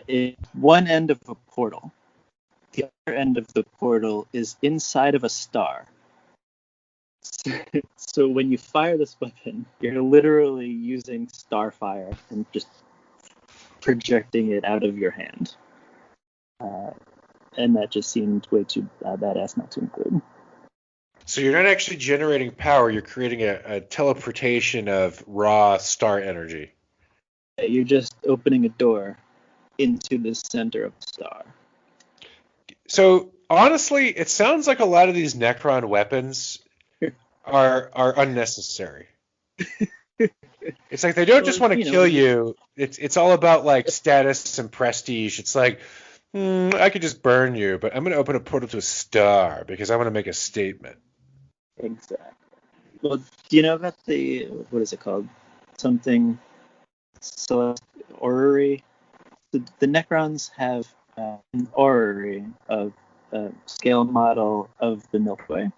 is one end of a portal. The other end of the portal is inside of a star. So when you fire this weapon, you're literally using starfire and just projecting it out of your hand. And that just seemed way too badass not to include. So you're not actually generating power, you're creating a teleportation of raw star energy. You're just opening a door into the center of the star. So honestly, it sounds like a lot of these Necron weapons are unnecessary. It's like they don't just want to kill you. It's all about like status and prestige. It's like, I could just burn you, but I'm going to open a portal to a star because I want to make a statement. Exactly. Well, do you know about what is it called? Something orrery. The Necrons have an orrery of a scale model of the Milky Way.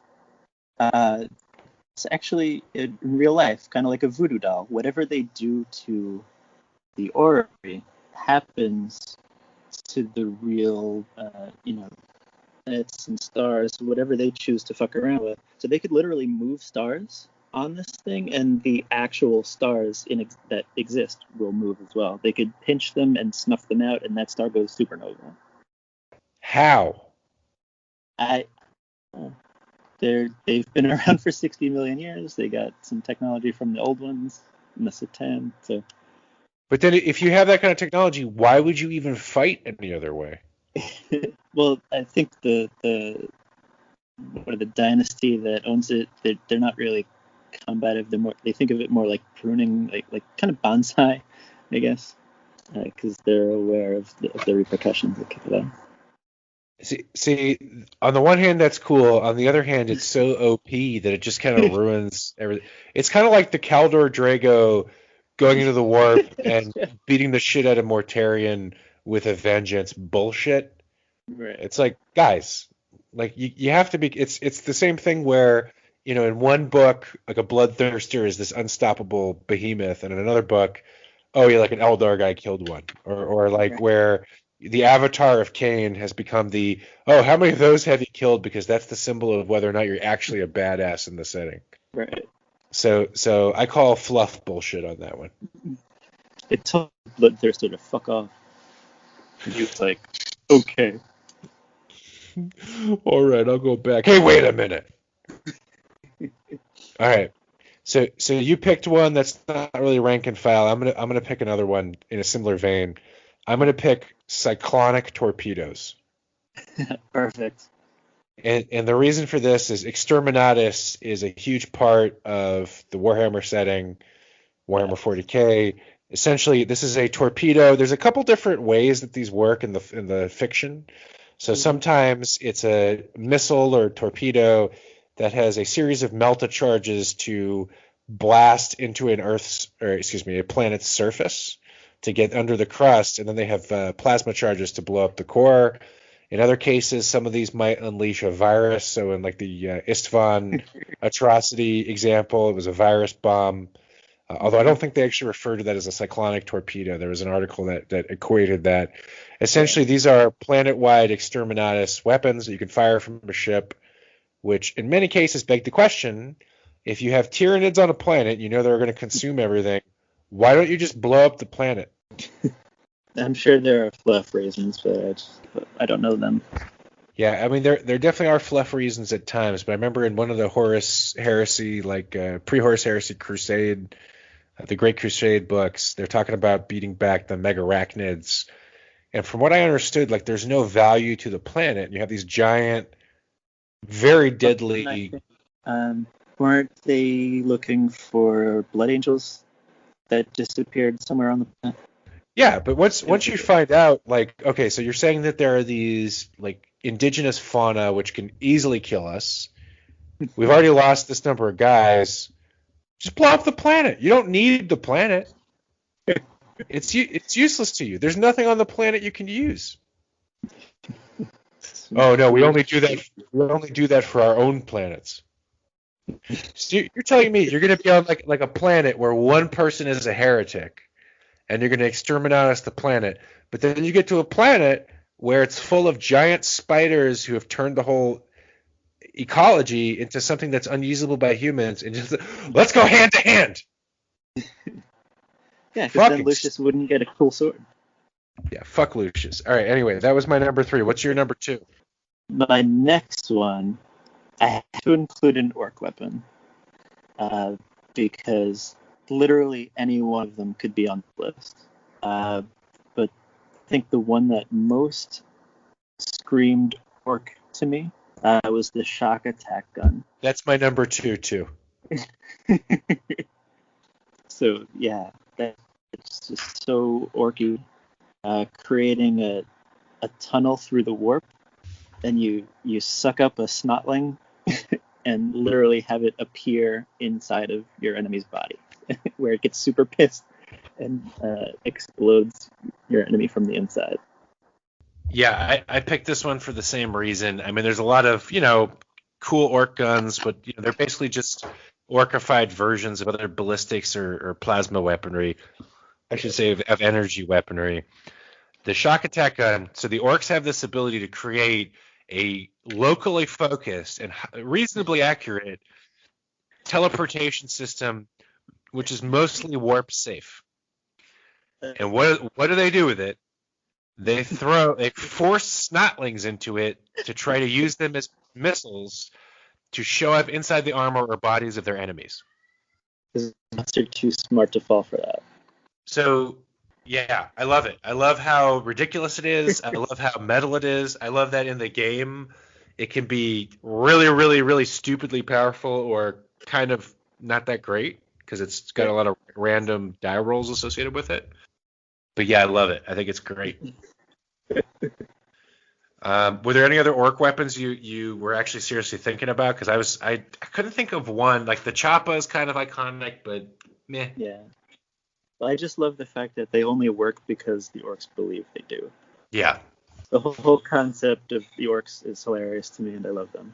It's actually in real life kind of like a voodoo doll. Whatever they do to the orrery happens to the real, planets and stars, whatever they choose to fuck around with. So they could literally move stars on this thing, and the actual stars that exist will move as well. They could pinch them and snuff them out, and that star goes supernova. How? They've been around for 60 million years. They got some technology from the old ones in the Satan. So. But then if you have that kind of technology, why would you even fight any other way? Well, I think the dynasty that owns it, they're not really combative. They think of it more like pruning, like kind of bonsai, I guess, because they're aware of the repercussions that come out. See, on the one hand, that's cool. On the other hand, it's so OP that it just kind of ruins everything. It's kind of like the Kaldor Drago going into the warp and beating the shit out of Mortarion with a vengeance bullshit. Right. It's like, guys, like you have to be. It's the same thing where in one book, like a bloodthirster is this unstoppable behemoth, and in another book, like an Eldar guy killed one, or like right. Where the avatar of Cain has become how many of those have you killed? Because that's the symbol of whether or not you're actually a badass in the setting. Right. So I call fluff bullshit on that one. It told bloodthirster to fuck off. He was like, okay. All right, I'll go back. Hey, wait a minute. All right. So you picked one that's not really rank and file. I'm gonna pick another one in a similar vein. I'm gonna pick cyclonic torpedoes. Perfect. And the reason for this is Exterminatus is a huge part of the Warhammer setting, Warhammer 40K. Essentially, this is a torpedo. There's a couple different ways that these work in the fiction. So sometimes it's a missile or torpedo that has a series of melta charges to blast into a planet's surface to get under the crust, and then they have plasma charges to blow up the core. In other cases, some of these might unleash a virus. So in like the Istvan atrocity example, it was a virus bomb. Although I don't think they actually refer to that as a cyclonic torpedo. There was an article that equated that. Essentially, these are planet-wide exterminatus weapons that you can fire from a ship, which in many cases beg the question, if you have Tyranids on a planet, you know they're going to consume everything, why don't you just blow up the planet? I'm sure there are fluff reasons, but I don't know them. Yeah, I mean, there definitely are fluff reasons at times, but I remember in one of the Horus Heresy, pre-Horus Heresy Crusade, the Great Crusade books, they're talking about beating back the megarachnids. And from what I understood, like there's no value to the planet. You have these giant, very deadly. Weren't they looking for blood angels that disappeared somewhere on the planet? Yeah, but once you find out, like, okay, so you're saying that there are these like indigenous fauna which can easily kill us. We've already lost this number of guys. Just blow up the planet. You don't need the planet. It's useless to you. There's nothing on the planet you can use. Oh no, we only do that. We only do that for our own planets. So you're telling me you're going to be on like a planet where one person is a heretic, and you're going to exterminate the planet, but then you get to a planet where it's full of giant spiders who have turned the whole ecology into something that's unusable by humans, and just let's go hand to hand. Yeah, because then Lucius wouldn't get a cool sword. Yeah, fuck Lucius. All right, anyway, that was my number 3. What's your number 2? My next one, I have to include an orc weapon, because literally any one of them could be on the list. But I think the one that most screamed orc to me was the shock attack gun. That's my number 2 too. So yeah, it's just so orky. Creating a tunnel through the warp, and you suck up a snotling and literally have it appear inside of your enemy's body, where it gets super pissed and explodes your enemy from the inside. Yeah, I picked this one for the same reason. I mean, there's a lot of, cool orc guns, but they're basically just orcified versions of other ballistics or plasma weaponry. I should say of energy weaponry. The shock attack gun, so the orcs have this ability to create a locally focused and reasonably accurate teleportation system, which is mostly warp safe. And what do they do with it? They force snotlings into it to try to use them as missiles to show up inside the armor or bodies of their enemies. Because they're too smart to fall for that. So, yeah, I love it. I love how ridiculous it is. I love how metal it is. I love that in the game it can be really, really, really stupidly powerful or kind of not that great because it's got a lot of random die rolls associated with it. But yeah, I love it. I think it's great. Were there any other orc weapons you were actually seriously thinking about? Because I couldn't think of one. Like the Choppa is kind of iconic, but meh. Yeah. Well, I just love the fact that they only work because the orcs believe they do. Yeah. The whole concept of the orcs is hilarious to me, and I love them.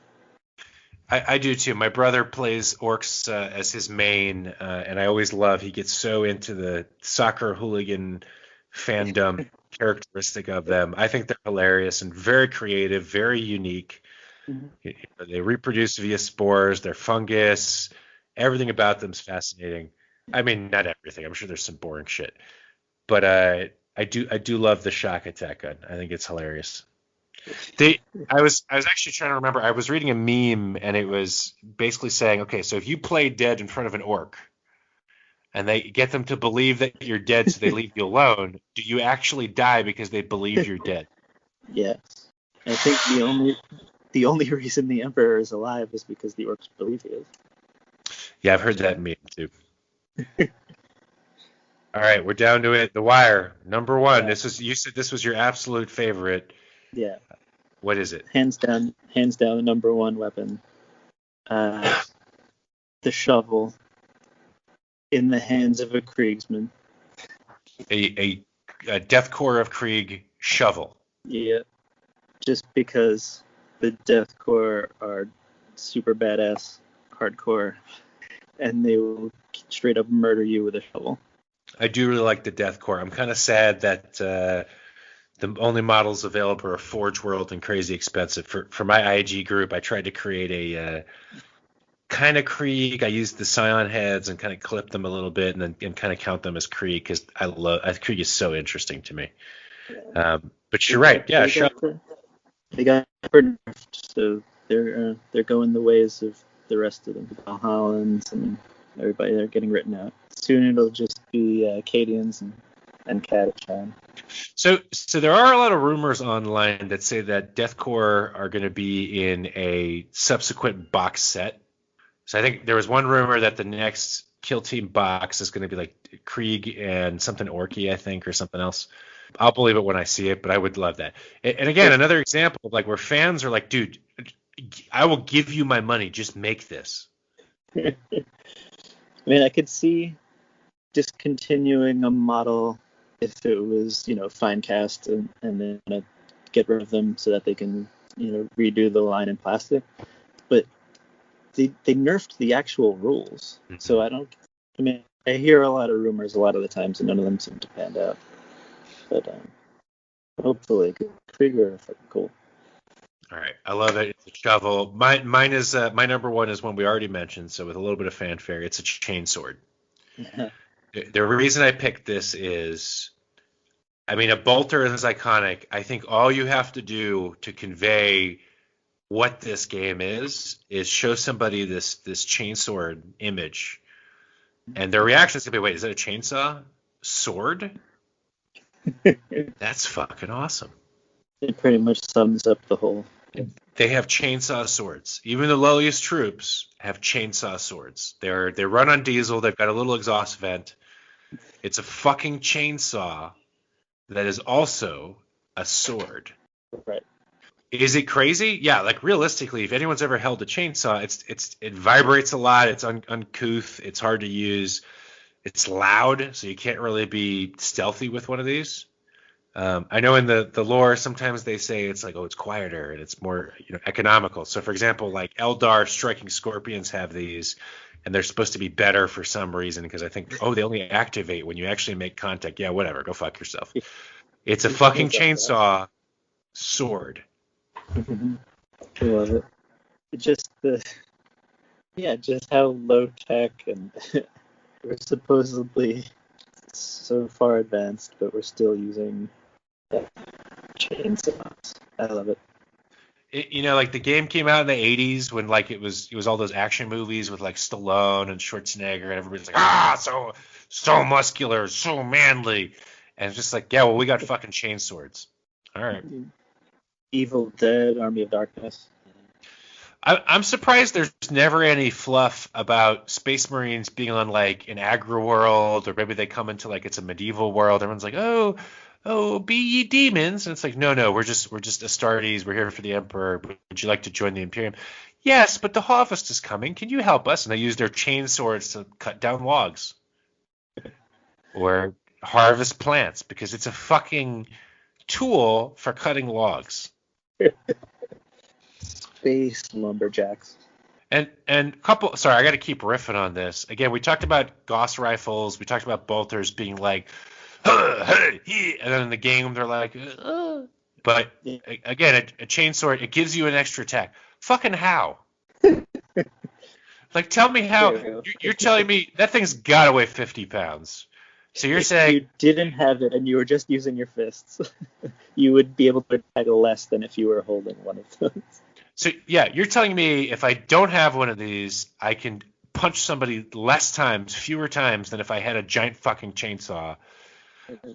I do too. My brother plays orcs as his main, and I always love. He gets so into the soccer hooligan fandom characteristic of them. I think they're hilarious and very creative, very unique. Mm-hmm. They reproduce via spores. They're fungus. Everything about them is fascinating. I mean, not everything. I'm sure there's some boring shit, but I do love the shock attack gun. I think it's hilarious. I was actually trying to remember. I was reading a meme, and it was basically saying, okay, so if you play dead in front of an orc, and they get them to believe that you're dead, so they leave you alone, do you actually die because they believe you're dead? Yes. I think the only reason the Emperor is alive is because the orcs believe he is. Yeah, I've heard that meme too. All right, we're down to it. The Wire, number 1. Yeah. You said this was your absolute favorite. Yeah. What is it? Hands down, number 1 weapon. The shovel. in the hands of a Kriegsman. A Deathcore of Krieg shovel. Yeah, just because the Deathcore are super badass, hardcore, and they will straight up murder you with a shovel. I do really like the Deathcore. I'm kind of sad that the only models available are Forge World and crazy expensive. For my IG group, I tried to create a kind of Krieg. I used the Scion heads and kind of clipped them a little bit and kind of count them as Krieg because Krieg is so interesting to me. But you're right. Yeah, they got nerfed, so they're going the ways of the rest of them. The Valhallans and everybody, they're getting written out. Soon it'll just be Acadians and Catachan. So there are a lot of rumors online that say that Deathcore are going to be in a subsequent box set. So I think there was one rumor that the next Kill Team box is going to be like Krieg and something Orky, I think, or something else. I'll believe it when I see it, but I would love that. And again, another example of like where fans are like, dude, I will give you my money, just make this. I mean, I could see discontinuing a model if it was, fine cast and then get rid of them so that they can, redo the line in plastic. But they nerfed the actual rules. Mm-hmm. So I hear a lot of rumors a lot of the times and none of them seem to pan out. But hopefully, Krieger are fucking cool. All right, I love it. It's a shovel. Mine is my number one is one we already mentioned. So with a little bit of fanfare, it's a chainsword. The reason I picked this is, I mean, a bolter is iconic. I think all you have to do to convey what this game is show somebody this chainsword image, and their reaction is gonna be, wait, is that a chainsaw sword? That's fucking awesome. It pretty much sums up the whole. They have chainsaw swords. Even the lowliest troops have chainsaw swords. They run on diesel. They've got a little exhaust vent. It's a fucking chainsaw that is also a sword. Right. Is it crazy? Yeah, like realistically, if anyone's ever held a chainsaw, it vibrates a lot. It's uncouth. It's hard to use. It's loud, so you can't really be stealthy with one of these. I know in the lore, sometimes they say it's like, oh, it's quieter and it's more economical. So, for example, like Eldar striking scorpions have these, and they're supposed to be better for some reason because I think, they only activate when you actually make contact. Yeah, whatever. Go fuck yourself. It's a fucking chainsaw sword. I love it. Just how low tech and we're supposedly so far advanced, but we're still using chainsaws. I love it. Like the game came out in the 80s when like it was all those action movies with like Stallone and Schwarzenegger and everybody's like, so muscular, so manly. And it's just like, yeah, well, we got fucking chainswords. All right. Evil Dead, Army of Darkness. I'm surprised there's never any fluff about Space Marines being on like an agro world, or maybe they come into like it's a medieval world. Everyone's like, oh, be ye demons, and it's like, no, we're just Astartes. We're here for the Emperor. Would you like to join the Imperium? Yes, but the harvest is coming. Can you help us? And they use their chain swords to cut down logs or harvest plants because it's a fucking tool for cutting logs. Space lumberjacks. And I got to keep riffing on this. Again, we talked about Gauss rifles. We talked about bolters being like, hey, and then in the game they're like, but again, a chainsword, it gives you an extra attack. Fucking how? Like, tell me how. You're telling me that thing's got to weigh 50 pounds. So you're saying you didn't have it and you were just using your fists, you would be able to attack less than if you were holding one of those. So, yeah, you're telling me if I don't have one of these, I can punch somebody fewer times than if I had a giant fucking chainsaw.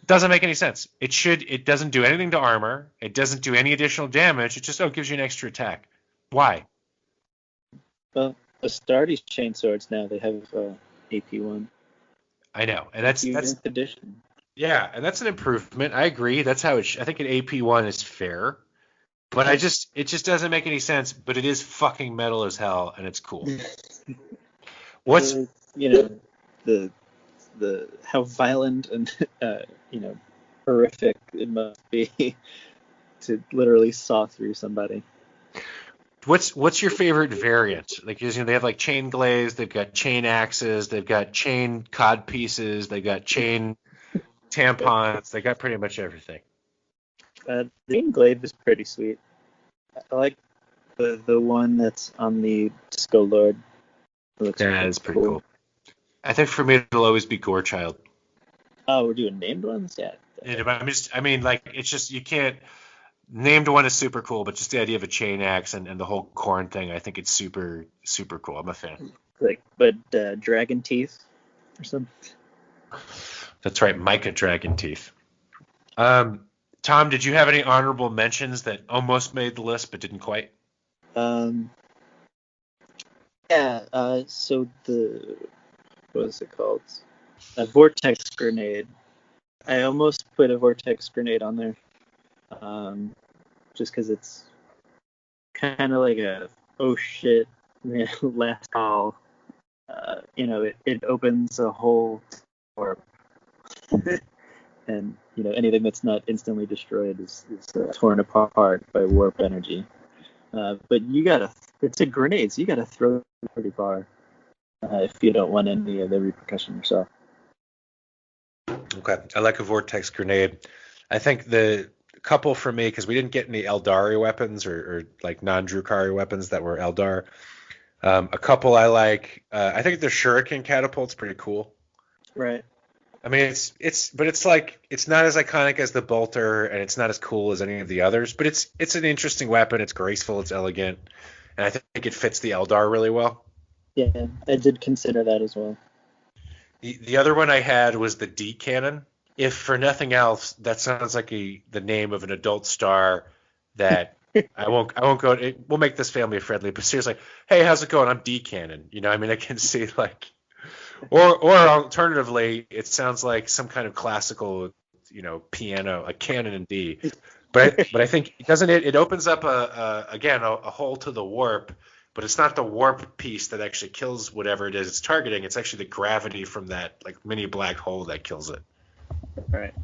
Doesn't make any sense. It doesn't do anything to armor. It doesn't do any additional damage. It just gives you an extra attack. Why? Well, Astartes chainswords now, they have AP1. I know. And that's edition. Yeah, and that's an improvement. I agree. That's how I think an AP1 is fair. But it just doesn't make any sense. But it is fucking metal as hell, and it's cool. What's the how violent and horrific it must be to literally saw through somebody. What's your favorite variant? Like, they have like chain glaze, they've got chain axes, they've got chain cod pieces, they've got chain tampons, they got pretty much everything. The chain glaive is pretty sweet. I like the one that's on the Disco Lord. That is pretty cool. I think for me it'll always be Gore Child. Oh, we're doing named ones? Yeah. It's just you can't. Named one is super cool, but just the idea of a chain axe and the whole corn thing, I think it's super, super cool. I'm a fan. But dragon teeth or something. That's right, Micah Dragon Teeth. Tom, did you have any honorable mentions that almost made the list but didn't quite? Yeah. So what is it called? A vortex grenade. I almost put a vortex grenade on there. Just because it's kind of like oh shit, last call. It opens a whole warp, and anything that's not instantly destroyed is torn apart by warp energy. But it's a grenade, so you gotta throw it pretty far if you don't want any of the repercussion yourself. Okay, I like a vortex grenade. I think the couple for me, because we didn't get any Eldari weapons or like non-Drukhari weapons that were Eldar. A couple I like. I think the Shuriken catapult's pretty cool. Right. I mean, but it's like it's not as iconic as the bolter, and it's not as cool as any of the others. But it's an interesting weapon. It's graceful. It's elegant, and I think it fits the Eldar really well. Yeah, I did consider that as well. The other one I had was the D cannon. If for nothing else, that sounds like the name of an adult star that I won't go. We'll make this family friendly, but seriously, hey, how's it going? I'm D Cannon. I can see like, or alternatively, it sounds like some kind of classical, piano, a canon in D. But I think doesn't it? It opens up a hole to the warp, but it's not the warp piece that actually kills whatever it is it's targeting. It's actually the gravity from that like mini black hole that kills it. Right.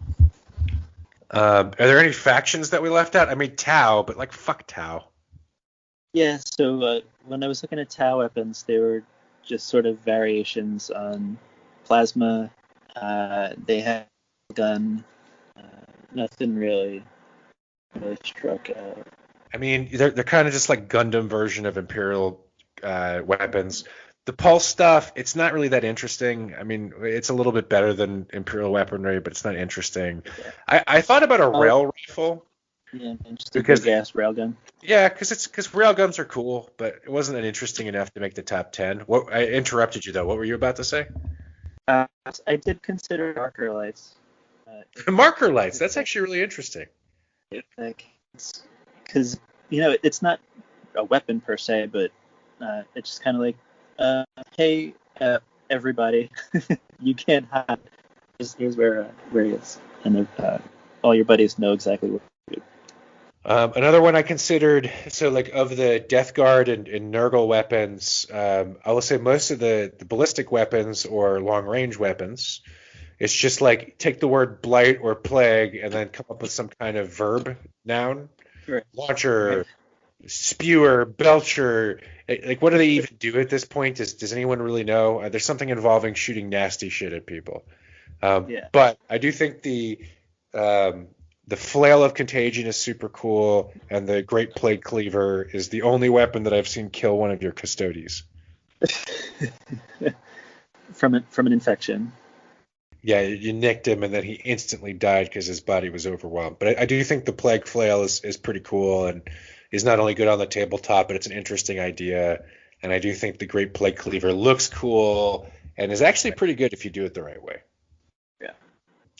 Are there any factions that we left out? I mean, Tau, but like fuck Tau. Yeah. So when I was looking at Tau weapons, they were just sort of variations on plasma. They had a gun. Nothing really struck out. I mean, they're kind of just like Gundam version of Imperial weapons. The pulse stuff, it's not really that interesting. I mean, it's a little bit better than Imperial weaponry, but it's not interesting. Yeah. I thought about a rail rifle. Yeah, just a big ass railgun. Yeah, because railguns are cool, but it wasn't interesting enough to make the top 10. I interrupted you though. What were you about to say? I did consider marker lights. Marker lights. That's actually really interesting. Because it's not a weapon per se, but it's just kind of like, hey, everybody, you can't hide. Here's where he is, and all your buddies know exactly what to do. Another one I considered, so like of the Death Guard and Nurgle weapons, I will say most of the ballistic weapons or long range weapons, it's just like take the word blight or plague and then come up with some kind of verb noun. Right. Launcher, right. Spewer, belcher. Like, what do they even do at this point? Does anyone really know? There's something involving shooting nasty shit at people. Yeah. But I do think the flail of contagion is super cool, and the great plague cleaver is the only weapon that I've seen kill one of your custodies. From an infection. Yeah, you nicked him, and then he instantly died because his body was overwhelmed. But I do think the plague flail is pretty cool, and is not only good on the tabletop, but it's an interesting idea. And I do think the great plague cleaver looks cool, and is actually pretty good if you do it the right way. Yeah.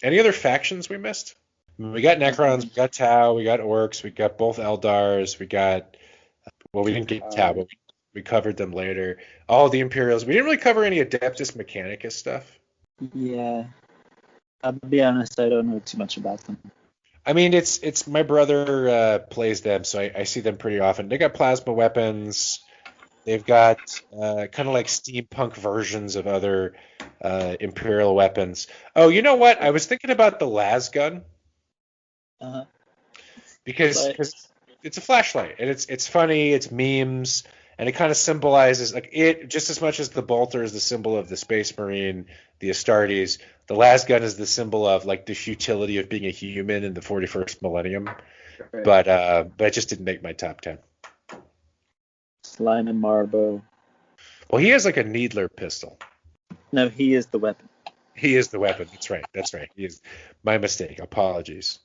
Any other factions we missed? We got Necrons, we got Tau, we got Orcs, we got both Eldars, we didn't get Tau, but we covered them later. All the Imperials. We didn't really cover any Adeptus Mechanicus stuff. Yeah. I'll be honest, I don't know too much about them. I mean, it's my brother plays them, so I see them pretty often. They got plasma weapons. They've got kind of like steampunk versions of other Imperial weapons. Oh, you know what? I was thinking about the las gun Uh-huh. because But it's a flashlight and it's funny, it's memes, and it kind of symbolizes like it just as much as the bolter is the symbol of the Space Marine, the Astartes. The las gun is the symbol of like the futility of being a human in the 41st millennium. right. But it just didn't make my top 10. Slime and Marbo. Well, he has like a needler pistol. No, he is the weapon. He is the weapon. That's right. That's right. He is my mistake. Apologies.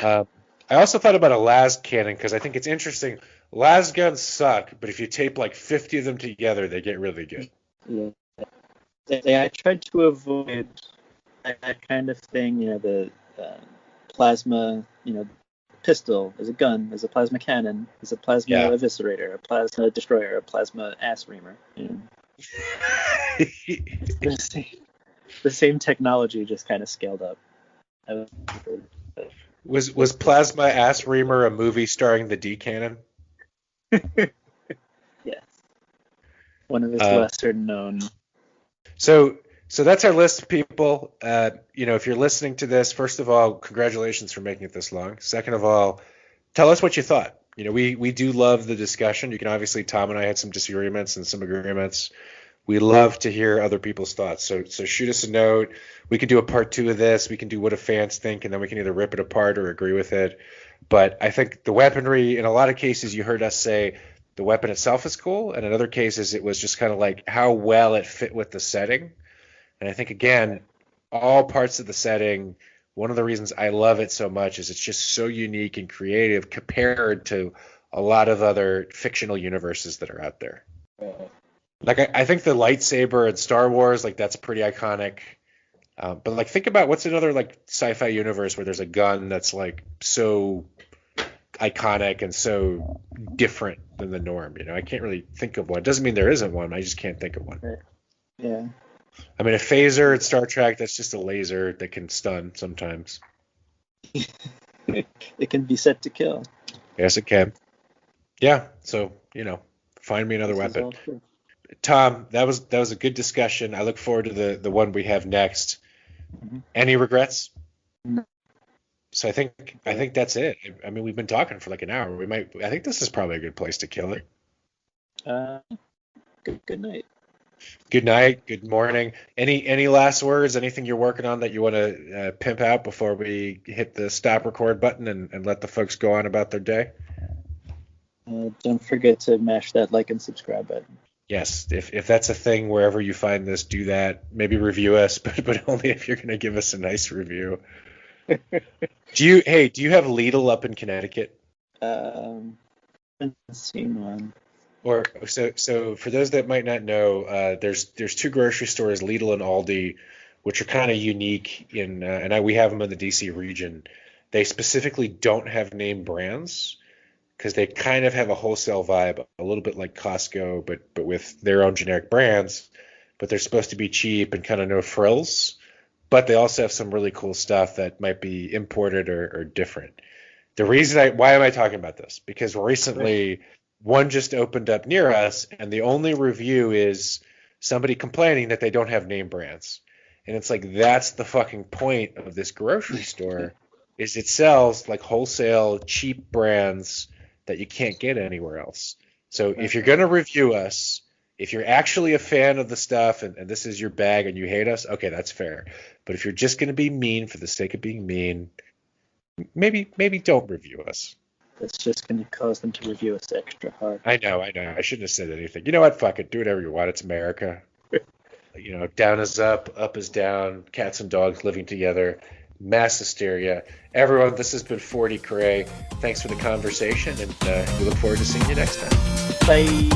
I also thought about a las cannon because I think it's interesting. Las guns suck, but if you tape like 50 of them together, they get really good. Yeah. I tried to avoid that kind of thing, the plasma, pistol as a gun, as a plasma cannon, as a plasma eviscerator, a plasma destroyer, a plasma ass reamer. The same technology, just kind of scaled up. Was Plasma Ass Reamer a movie starring the D Cannon? Yes. One of his lesser known. So that's our list of people. If you're listening to this, first of all, congratulations for making it this long. Second of all, tell us what you thought. We do love the discussion. You can obviously, Tom and I had some disagreements and some agreements. We love to hear other people's thoughts. So shoot us a note. We can do a part 2 of this. We can do what do fans think, and then we can either rip it apart or agree with it. But I think the weaponry, in a lot of cases, you heard us say the weapon itself is cool, and in other cases, it was just kind of like how well it fit with the setting. And I think, again, all parts of the setting, one of the reasons I love it so much is it's just so unique and creative compared to a lot of other fictional universes that are out there. Like, I think the lightsaber in Star Wars, like, that's pretty iconic. But, like, think about what's another, like, sci-fi universe where there's a gun that's, like, so iconic and so different than the norm, I can't really think of one. It doesn't mean there isn't one. I just can't think of one. Yeah. I mean, a phaser in Star Trek, that's just a laser that can stun sometimes. It can be set to kill. Yes, it can. Yeah, so, find me another weapon. Tom, that was a good discussion. I look forward to the one we have next. Mm-hmm. Any regrets? No. So I think that's it. I mean, we've been talking for like an hour. I think this is probably a good place to kill it. Good night. Good night. Good morning. Any last words? Anything you're working on that you want to pimp out before we hit the stop record button and let the folks go on about their day? Don't forget to mash that like and subscribe button. Yes, if that's a thing wherever you find this, do that. Maybe review us, but only if you're going to give us a nice review. Do you have Lidl up in Connecticut? Haven't seen one. Or so for those that might not know, there's 2 grocery stores, Lidl and Aldi, which are kind of unique and we have them in the DC region. They specifically don't have name brands because they kind of have a wholesale vibe, a little bit like Costco, but with their own generic brands. But they're supposed to be cheap and kind of no frills. But they also have some really cool stuff that might be imported or different. The reason why am I talking about this? Because recently one just opened up near us, and the only review is somebody complaining that they don't have name brands. And it's like, that's the fucking point of this grocery store, is it sells like wholesale cheap brands that you can't get anywhere else. So if you're going to review us, if you're actually a fan of the stuff and this is your bag and you hate us, okay, that's fair. But if you're just going to be mean for the sake of being mean, maybe don't review us. That's just going to cause them to review us extra hard. I know. I shouldn't have said anything. You know what? Fuck it. Do whatever you want. It's America. Down is up is down, cats and dogs living together, mass hysteria. Everyone, this has been 40 Cray. Thanks for the conversation, and we look forward to seeing you next time. Bye.